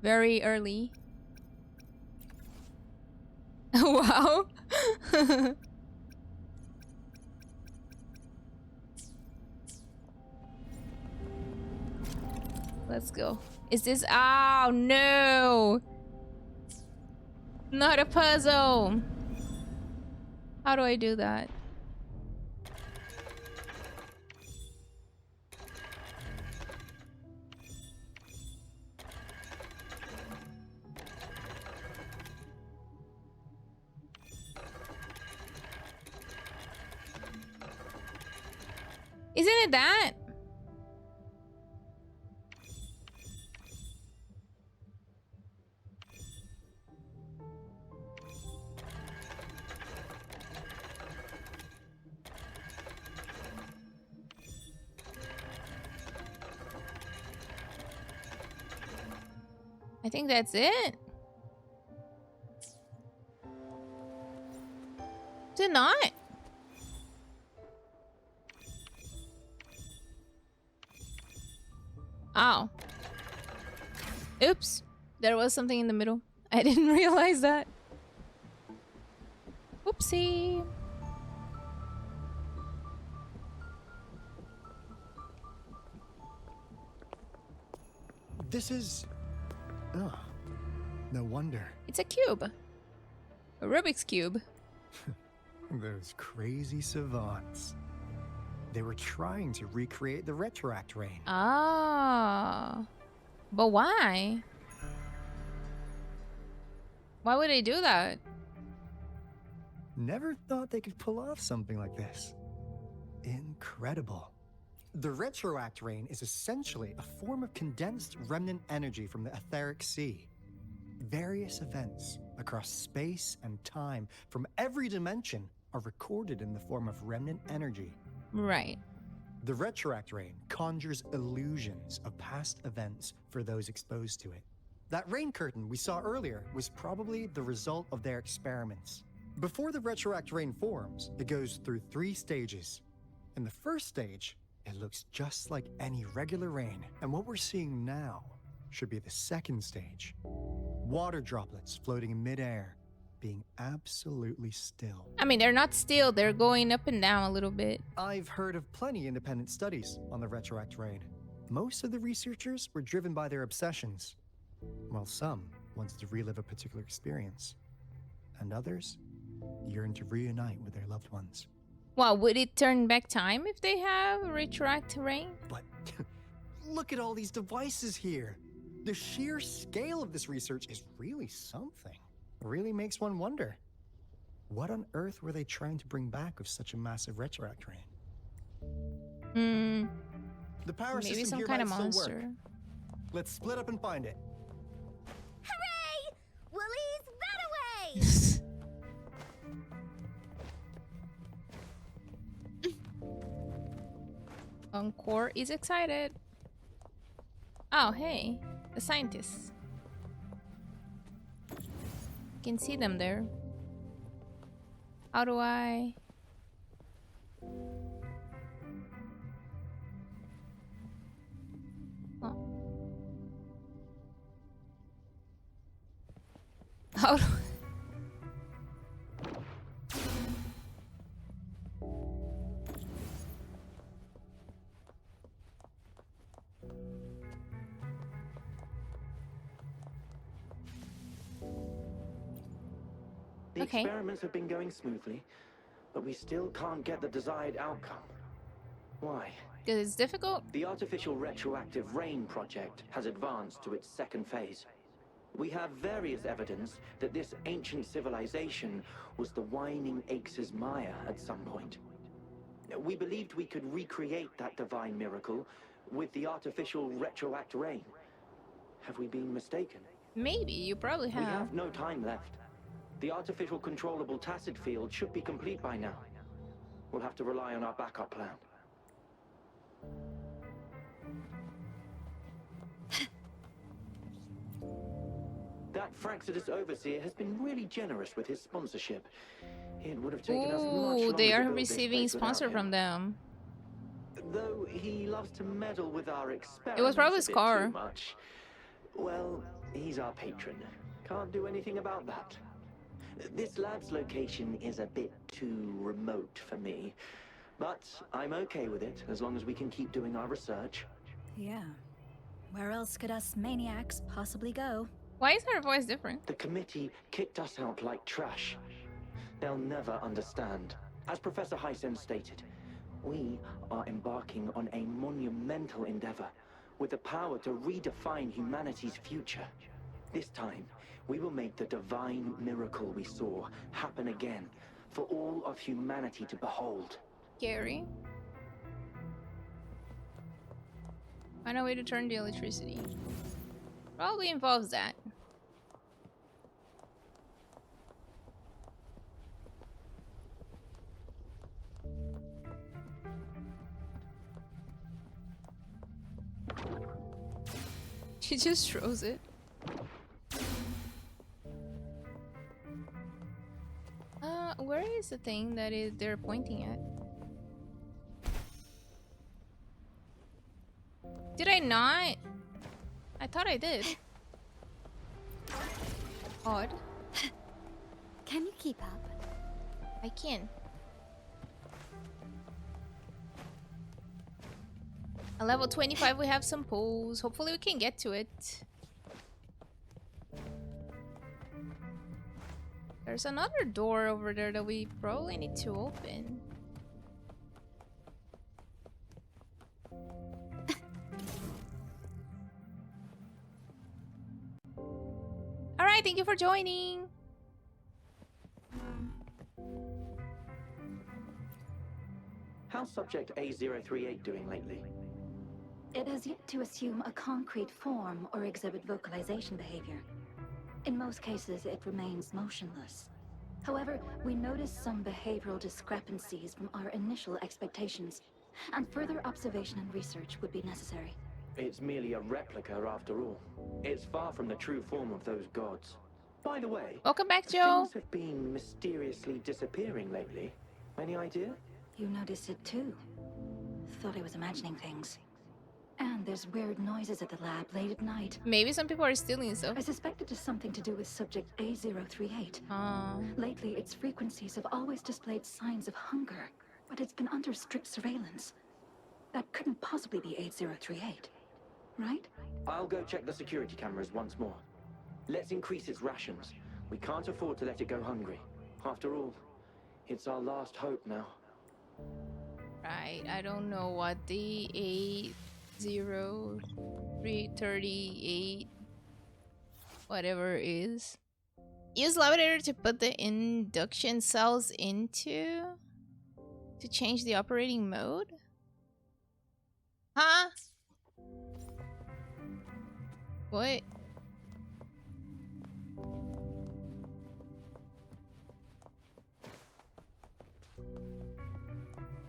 Speaker 2: very early. Wow. Let's go. Is this... Oh, no. Not a puzzle. How do I do that? Isn't it that? I think that's it. Is it not? Oh. Oops. There was something in the middle. I didn't realize that. Oopsie.
Speaker 11: This is... Oh, no wonder.
Speaker 2: It's a cube. A Rubik's Cube.
Speaker 11: Those crazy savants. They were trying to recreate the retroact rain.
Speaker 2: Ah. But why? Why would they do that?
Speaker 11: Never thought they could pull off something like this. Incredible. The retroact rain is essentially a form of condensed remnant energy from the etheric sea. Various events across space and time from every dimension are recorded in the form of remnant energy.
Speaker 2: Right.
Speaker 11: The retroact rain conjures illusions of past events for those exposed to it. That rain curtain we saw earlier was probably the result of their experiments. Before the retroact rain forms, it goes through 3 stages. In the first stage, it looks just like any regular rain, and what we're seeing now should be the second stage. Water droplets floating in midair, being absolutely still.
Speaker 2: I mean, they're not still, they're going up and down a little bit.
Speaker 11: I've heard of plenty independent studies on the retroact rain. Most of the researchers were driven by their obsessions, while some wanted to relive a particular experience, and others yearned to reunite with their loved ones.
Speaker 2: Well, would it turn back time if they have retroact rain?
Speaker 11: But look at all these devices here. The sheer scale of this research is really something. It really makes one wonder. What on earth were they trying to bring back with such a massive retroact rain? The power
Speaker 2: Maybe
Speaker 11: system
Speaker 2: some
Speaker 11: here
Speaker 2: kind of
Speaker 11: might still work.
Speaker 2: monster.
Speaker 11: Let's split up and find it.
Speaker 8: Hooray! Willie's that away!
Speaker 2: Encore is excited. Oh, hey, the scientists. You can see them there. How do I... Oh. How do...
Speaker 12: The
Speaker 2: Okay.
Speaker 12: experiments have been going smoothly, but we still can't get the desired outcome. Why?
Speaker 2: Because it's difficult?
Speaker 12: The artificial retroactive rain project has advanced to its second phase. We have various evidence that this ancient civilization was the Whining Aches' Maya at some point. We believed we could recreate that divine miracle with the artificial retroact rain. Have we been mistaken?
Speaker 2: Maybe, you probably
Speaker 12: We have no time left. The artificial controllable tacit field should be complete by now. We'll have to rely on our backup plan. That Fraxidus overseer has been really generous with his sponsorship. It would have taken us much
Speaker 2: Ooh,
Speaker 12: longer
Speaker 2: they
Speaker 12: to
Speaker 2: are
Speaker 12: build this
Speaker 2: receiving
Speaker 12: place without
Speaker 2: sponsor
Speaker 12: him.
Speaker 2: from them.
Speaker 12: Though he loves to meddle with our experiments
Speaker 2: It was probably
Speaker 12: a bit
Speaker 2: Scar.
Speaker 12: too much. Well, he's our patron. Can't do anything about that. This lab's location is a bit too remote for me, but I'm okay with it as long as we can keep doing our research.
Speaker 13: Yeah. Where else could us maniacs possibly go?
Speaker 2: Why is her voice different?
Speaker 12: The committee kicked us out like trash. They'll never understand. As Professor Hysen stated, we are embarking on a monumental endeavor with the power to redefine humanity's future. This time, we will make the divine miracle we saw happen again for all of humanity to behold.
Speaker 2: Scary. Find a way to turn the electricity. Probably involves that. She just throws it. Where is the thing that they're pointing at? Did I not? I thought I did. Odd.
Speaker 3: Can you keep up?
Speaker 2: I can. At level 25 we have some poles. Hopefully we can get to it. There's another door over there that we probably need to open. Alright, thank you for joining.
Speaker 12: How's subject A038 doing lately?
Speaker 6: It has yet to assume a concrete form or exhibit vocalization behavior. In most cases, it remains motionless. However, we noticed some behavioral discrepancies from our initial expectations, and further observation and research would be necessary.
Speaker 12: It's merely a replica after all. It's far from the true form of those gods. By the way,
Speaker 2: welcome back, Joe.
Speaker 12: Things have been mysteriously disappearing lately. Any idea?
Speaker 6: You noticed it too. Thought I was imagining things. And there's weird noises at the lab late at night.
Speaker 2: Maybe some people are stealing stuff.
Speaker 6: I suspect it is something to do with subject A038. Lately, its frequencies have always displayed signs of hunger, but it's been under strict surveillance. That couldn't possibly be 8038, right?
Speaker 12: I'll go check the security cameras once more. Let's increase its rations. We can't afford to let it go hungry. After all, it's our last hope now.
Speaker 2: Right, I don't know what the 80338 whatever is. Use levitator to put the induction cells into to change the operating mode. Huh? What?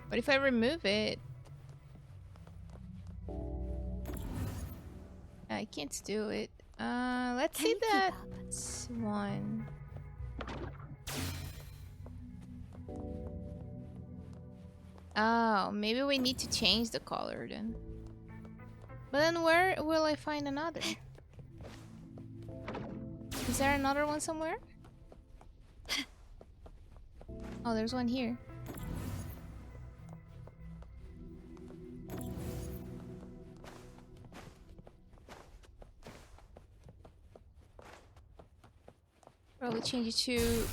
Speaker 2: What if I remove it? I can't do it. Let's see that one. Oh, maybe we need to change the color then. But then where will I find another? Is there another one somewhere? Oh, there's one here. Probably change it to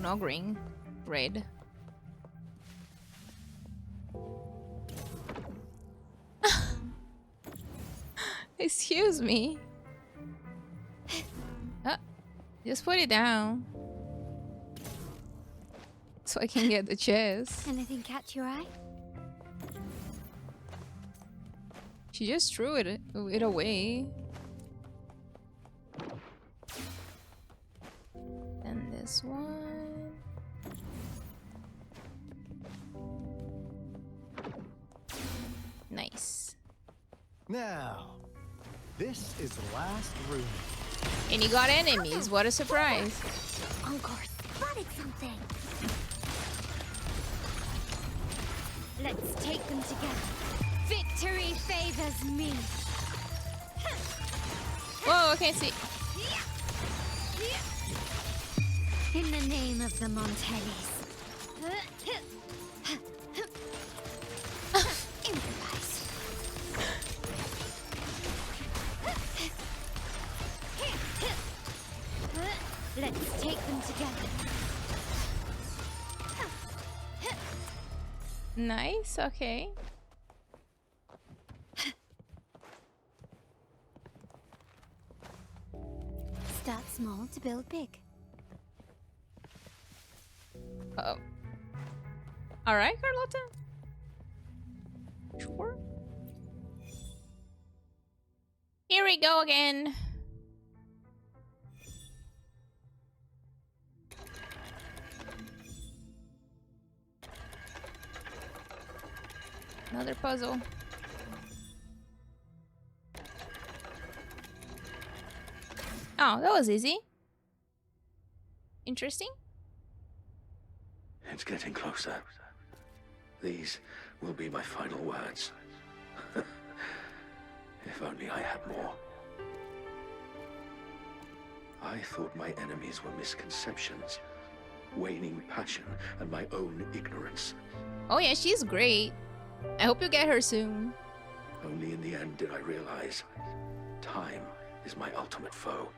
Speaker 2: no green, red. Excuse me. Just put it down so I can get the chest.
Speaker 3: Anything catch your eye?
Speaker 2: She just threw it away. And this one. Nice.
Speaker 11: Now, this is the last room.
Speaker 2: And you got enemies. What a surprise.
Speaker 3: Encore spotted something. Let's take them together. Victory favors me.
Speaker 2: Whoa, I can't see.
Speaker 3: In the name of the Montellis. Improvise.
Speaker 8: Let's take them together.
Speaker 2: Nice, okay.
Speaker 3: Start small to build big.
Speaker 2: Uh-oh. Alright, Carlotta. Sure. Here we go again. Another puzzle. Oh, that was easy. Interesting.
Speaker 13: It's getting closer. These will be my final words. If only I had more. I thought my enemies were misconceptions, waning passion, and my own ignorance.
Speaker 2: Oh yeah, she's great. I hope you get her soon.
Speaker 13: Only in the end did I realize time is my ultimate foe.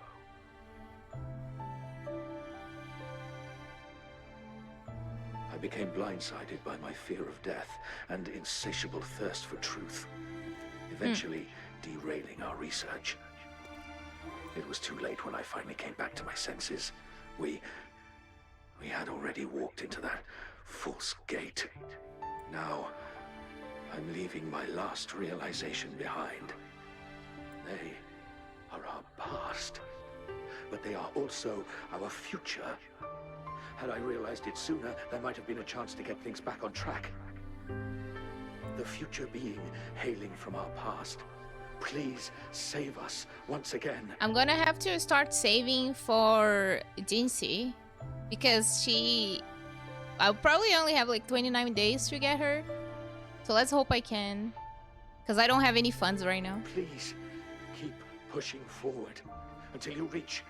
Speaker 13: I became blindsided by my fear of death and insatiable thirst for truth, eventually derailing our research. It was too late when I finally came back to my senses. We had already walked into that false gate. Now, I'm leaving my last realization behind. They are our past, but they are also our future. Had I realized it sooner, there might have been a chance to get things back on track. The future being hailing from our past. Please save us once again.
Speaker 2: I'm gonna have to start saving for Jinhsi because I'll probably only have like 29 days to get her. So let's hope I can, because I don't have any funds right now.
Speaker 13: Please keep pushing forward until you reach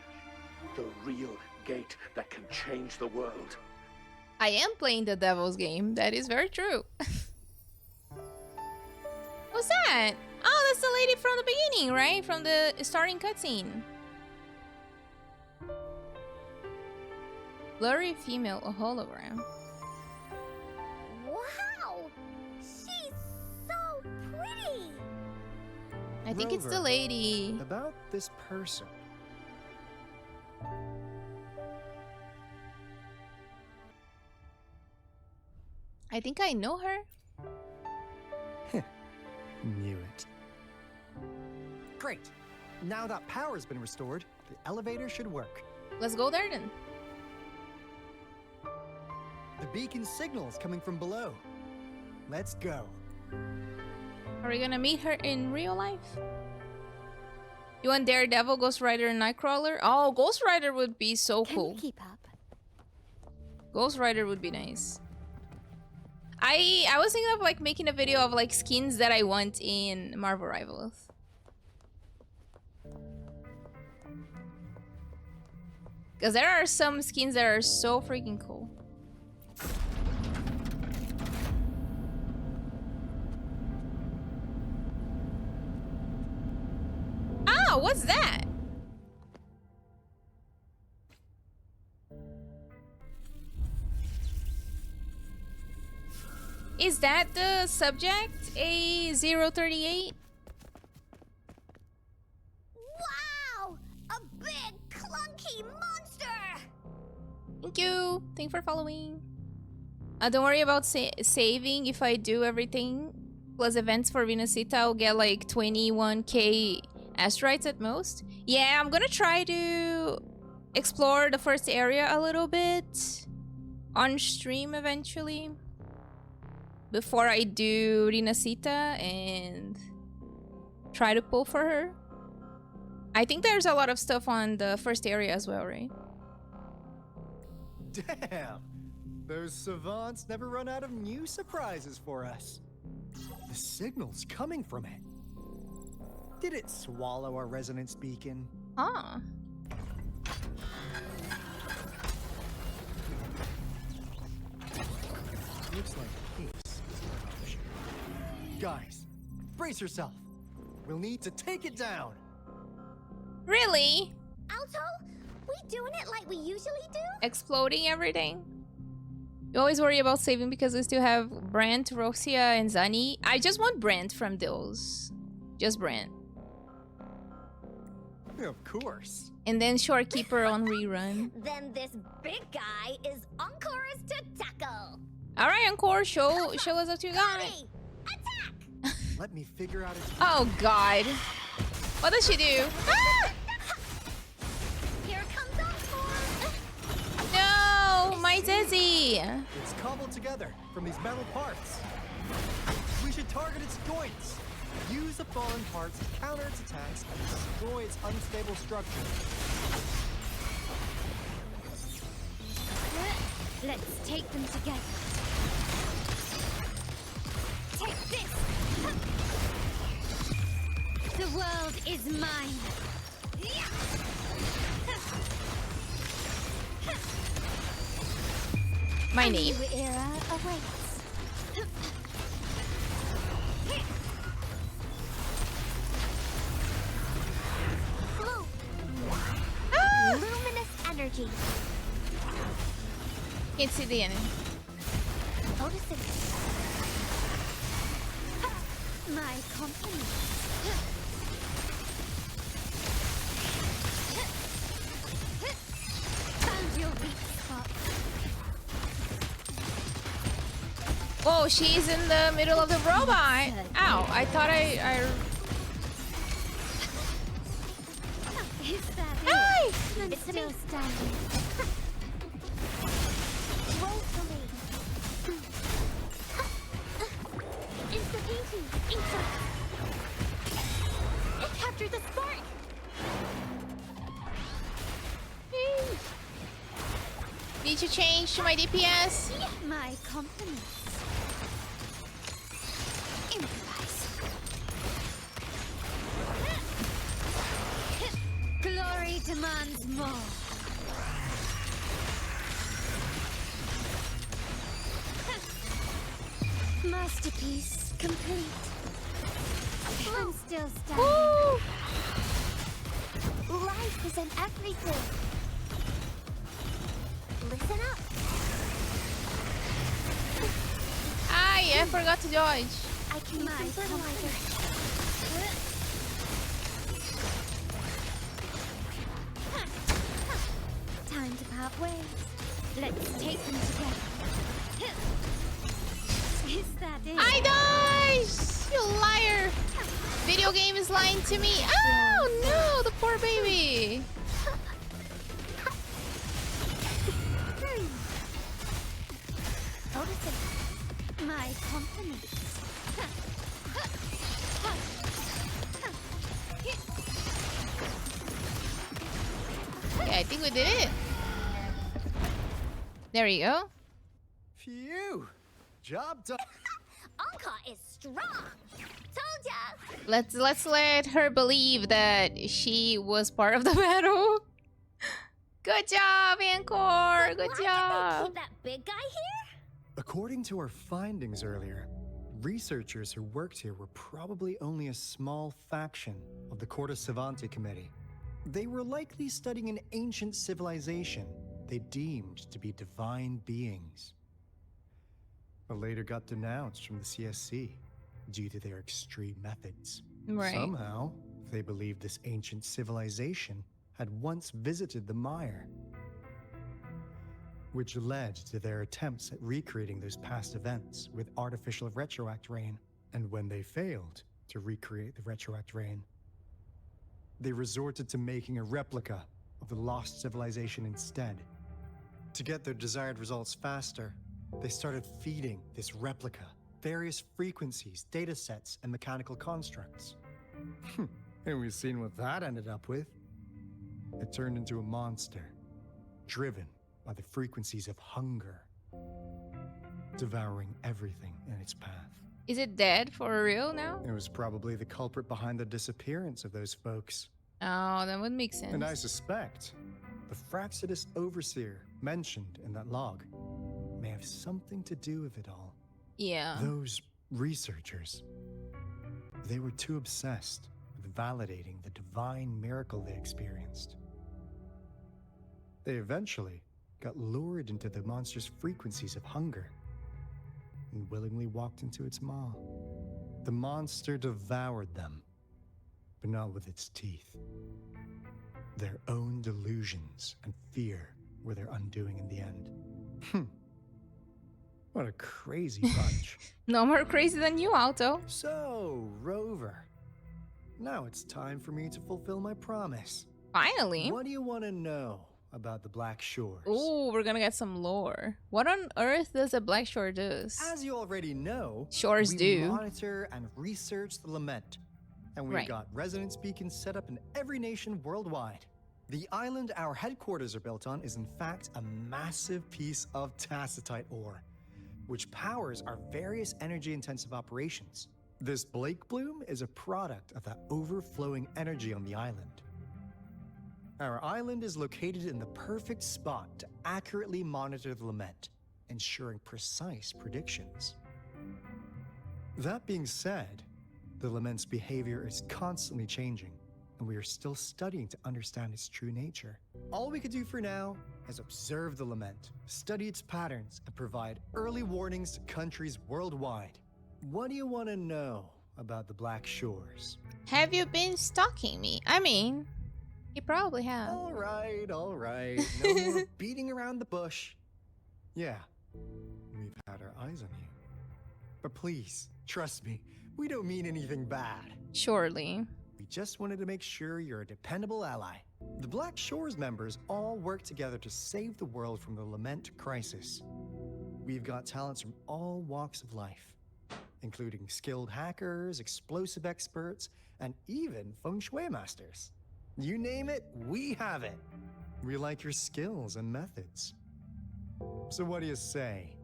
Speaker 13: the real gate that can change the world.
Speaker 2: I am playing the devil's game. That is very true. What's that? Oh, that's the lady from the beginning, right? From the starting cutscene. Blurry female, a hologram.
Speaker 8: Wow! She's so pretty!
Speaker 2: I think it's the
Speaker 11: Rover,
Speaker 2: lady.
Speaker 11: About this person.
Speaker 2: I think I know her.
Speaker 11: Knew it. Great. Now that power's been restored, the elevator should work.
Speaker 2: Let's go there then.
Speaker 11: The beacon signal's coming from below. Let's go.
Speaker 2: Are we gonna meet her in real life? You want Daredevil, Ghost Rider, and Nightcrawler? Oh, Ghost Rider would be so cool.
Speaker 3: Keep up.
Speaker 2: Ghost Rider would be nice. I was thinking of like making a video of like skins that I want in Marvel Rivals. Because there are some skins that are so freaking cool. Oh, what's that? Is that the subject? A038?
Speaker 8: Wow! A big, clunky monster!
Speaker 2: Thank you. Thanks for following. Don't worry about saving. If I do everything plus events for Venusita, I'll get like 21k asteroids at most. Yeah, I'm gonna try to explore the first area a little bit on stream eventually. Before I do Rinasita and try to pull for her. I think there's a lot of stuff on the first area as well, right?
Speaker 11: Damn! Those savants never run out of new surprises for us. The signal's coming from it. Did it swallow our resonance beacon?
Speaker 2: Ah.
Speaker 11: Looks like peace is an option. Guys, brace yourself. We'll need to take it down.
Speaker 2: Really?
Speaker 8: Alto, we doing it like we usually do?
Speaker 2: Exploding everything. You always worry about saving because we still have Brent, Roxia, and Zani. I just want Brent from those. Just Brent.
Speaker 11: Of course.
Speaker 2: And then Shorekeeper on rerun.
Speaker 8: Then this big guy is Encore's to tackle.
Speaker 2: Alright, Encore, show us what you got.
Speaker 8: Ready, attack!
Speaker 11: Let me figure out its...
Speaker 2: Oh god. What does she do? Ah!
Speaker 8: Here comes Encore!
Speaker 2: No! My Dizzy!
Speaker 11: It's cobbled together from these metal parts. We should target its joints. Use the fallen parts to counter its attacks and destroy its unstable structure.
Speaker 8: Let's take them together. Take this! The world is mine.
Speaker 2: My name?
Speaker 8: A new era awaits. Blue.
Speaker 2: Ah!
Speaker 8: Luminous energy.
Speaker 2: Can't see the enemy.
Speaker 8: Noticing. My company. Found your weak spot.
Speaker 2: Oh, she's in the middle of the robot. Ow, I thought I...
Speaker 8: Is that
Speaker 2: Hey!
Speaker 8: it? I'm still standing. Roll for me. Insta-painting. Inside. It captured the spark.
Speaker 2: Need to change to my DPS?
Speaker 8: My compliments. Improvise. Glory demands more. Masterpiece complete. I'm still standing.
Speaker 2: Woo!
Speaker 8: Life is in everything. Listen up.
Speaker 2: I forgot to dodge.
Speaker 8: I can use some fertilizer. Time to part ways. Let's take them together. Is that it?
Speaker 2: I dodged! You liar! Video game is lying to me. Oh no, the poor baby.
Speaker 8: Noticing my compliments.
Speaker 2: Okay, I think we did it. There you go.
Speaker 11: Phew! Job done.
Speaker 8: Encore is strong. Told ya.
Speaker 2: Let's let her believe that she was part of the battle. Good job, Encore. Good
Speaker 8: Why did they
Speaker 2: job.
Speaker 8: keep that big guy here?
Speaker 11: According to our findings earlier, researchers who worked here were probably only a small faction of the Court of Savante committee. They were likely studying an ancient civilization they deemed to be divine beings, but later got denounced from the CSC due to their extreme methods.
Speaker 2: Right.
Speaker 11: Somehow, they believed this ancient civilization had once visited the mire, which led to their attempts at recreating those past events with artificial retroact rain. And when they failed to recreate the retroact rain, they resorted to making a replica of the lost civilization instead. To get their desired results faster, they started feeding this replica various frequencies, data sets, and mechanical constructs. And we've seen what that ended up with. It turned into a monster, driven by the frequencies of hunger, devouring everything in its path.
Speaker 2: Is it dead for real now?
Speaker 11: It was probably the culprit behind the disappearance of those folks.
Speaker 2: Oh, that would make sense.
Speaker 11: And I suspect the Fraxidus Overseer mentioned in that log may have something to do with it all.
Speaker 2: Yeah.
Speaker 11: Those researchers, they were too obsessed with validating the divine miracle they experienced. They eventually got lured into the monster's frequencies of hunger and willingly walked into its maw. The monster devoured them, but not with its teeth. Their own delusions and fear were their undoing in the end. What a crazy bunch.
Speaker 2: No more crazy than you, Alto.
Speaker 11: So, Rover, now it's time for me to fulfill my promise.
Speaker 2: Finally.
Speaker 11: What do you want to know about the Black Shores?
Speaker 2: Ooh, we're gonna get some lore. What on earth does a Black Shore do?
Speaker 11: As you already know,
Speaker 2: Shores
Speaker 11: we
Speaker 2: do.
Speaker 11: monitor and research the lament. And we've
Speaker 2: Right.
Speaker 11: got resonance beacons set up in every nation worldwide. The island our headquarters are built on is in fact a massive piece of tacitite ore, which powers our various energy-intensive operations. This Blake Bloom is a product of that overflowing energy on the island. Our island is located in the perfect spot to accurately monitor the lament, ensuring precise predictions. That being said, the lament's behavior is constantly changing, and we are still studying to understand its true nature. All we could do for now is observe the lament, study its patterns, and provide early warnings to countries worldwide. What do you want to know about the Black Shores?
Speaker 2: Have you been stalking me? I mean, you probably have.
Speaker 11: All right. No more beating around the bush. Yeah, we've had our eyes on you. But please, trust me, we don't mean anything bad.
Speaker 2: Surely.
Speaker 11: We just wanted to make sure you're a dependable ally. The Black Shores members all work together to save the world from the lament crisis. We've got talents from all walks of life, including skilled hackers, explosive experts, and even feng shui masters. You name it, we have it. We like your skills and methods. So what do you say?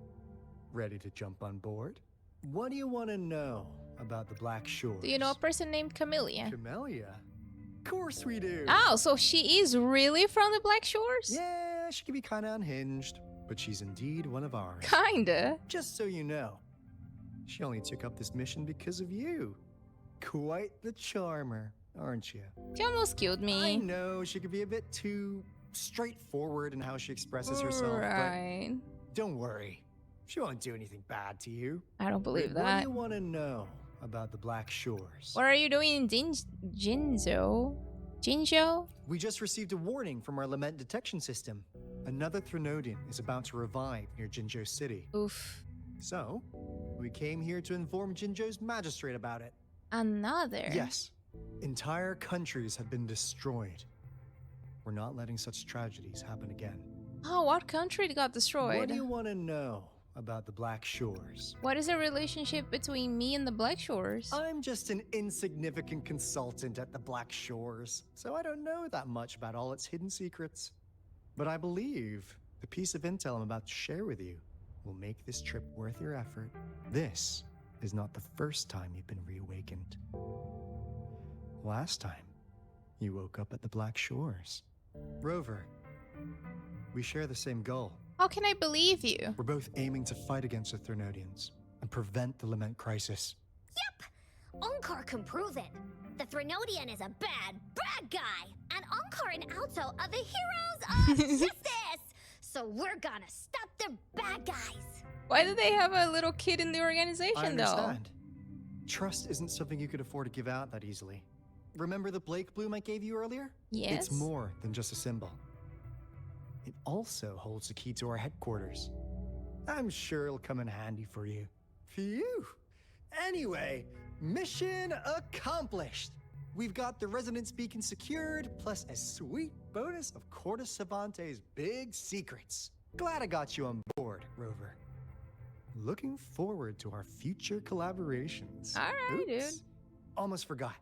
Speaker 11: Ready to jump on board? What do you want to know about the Black Shores?
Speaker 2: Do you know a person named Camellya?
Speaker 11: Camellya? Of course we do.
Speaker 2: Oh, so she is really from the Black Shores?
Speaker 11: Yeah, she can be kind of unhinged, but she's indeed one of ours.
Speaker 2: Kinda.
Speaker 11: Just so you know, she only took up this mission because of you. Quite the charmer, aren't you?
Speaker 2: She almost killed me.
Speaker 11: I know she could be a bit too straightforward in how she expresses herself,
Speaker 2: Right.
Speaker 11: but don't worry. She won't do anything bad to you.
Speaker 2: I don't believe
Speaker 11: What
Speaker 2: that.
Speaker 11: do you want to know about the Black Shores?
Speaker 2: What are you doing in Jinzhou? Jinzhou?
Speaker 11: We just received a warning from our lament detection system. Another Threnodian is about to revive near Jinzhou City.
Speaker 2: Oof.
Speaker 11: So, we came here to inform Jinzhou's magistrate about it.
Speaker 2: Another?
Speaker 11: Yes. Entire countries have been destroyed. We're not letting such tragedies happen again.
Speaker 2: Oh, what country got destroyed?
Speaker 11: What do you want to know about the Black Shores?
Speaker 2: What is the relationship between me and the Black Shores?
Speaker 11: I'm just an insignificant consultant at the Black Shores, so I don't know that much about all its hidden secrets. But I believe the piece of intel I'm about to share with you will make this trip worth your effort. This is not the first time you've been reawakened. Last time, you woke up at the Black Shores. Rover, we share the same goal.
Speaker 2: How can I believe you?
Speaker 11: We're both aiming to fight against the Threnodians and prevent the lament crisis.
Speaker 8: Yep! Encore can prove it. The Threnodian is a bad, bad guy. And Encore and Alto are the heroes of justice. So we're gonna stop the bad guys.
Speaker 2: Why do they have a little kid in the
Speaker 11: I
Speaker 2: organization,
Speaker 11: understand. Trust isn't something you could afford to give out that easily. Remember the Blake Bloom I gave you earlier?
Speaker 2: Yes.
Speaker 11: It's more than just a symbol. It also holds the key to our headquarters. I'm sure it'll come in handy for you. Phew! Anyway, mission accomplished! We've got the resonance beacon secured, plus a sweet bonus of Court of Savante's big secrets. Glad I got you on board, Rover. Looking forward to our future collaborations.
Speaker 2: All right, dude.
Speaker 11: Almost forgot.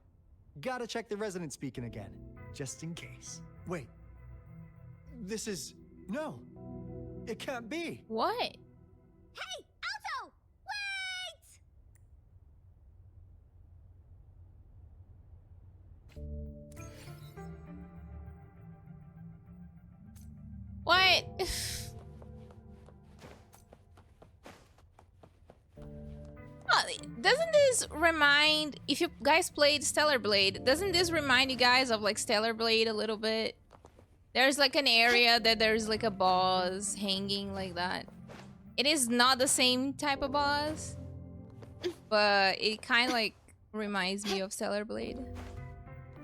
Speaker 11: Gotta check the resonance beacon again, just in case. Wait. This is... No. It can't be.
Speaker 2: What?
Speaker 8: Hey, Alto! Wait!
Speaker 2: What? Doesn't this remind, if you guys played Stellar Blade, doesn't this remind you guys of like Stellar Blade a little bit? There's like an area that there's like a boss hanging like that. It is not the same type of boss, but it kind of like reminds me of Stellar Blade.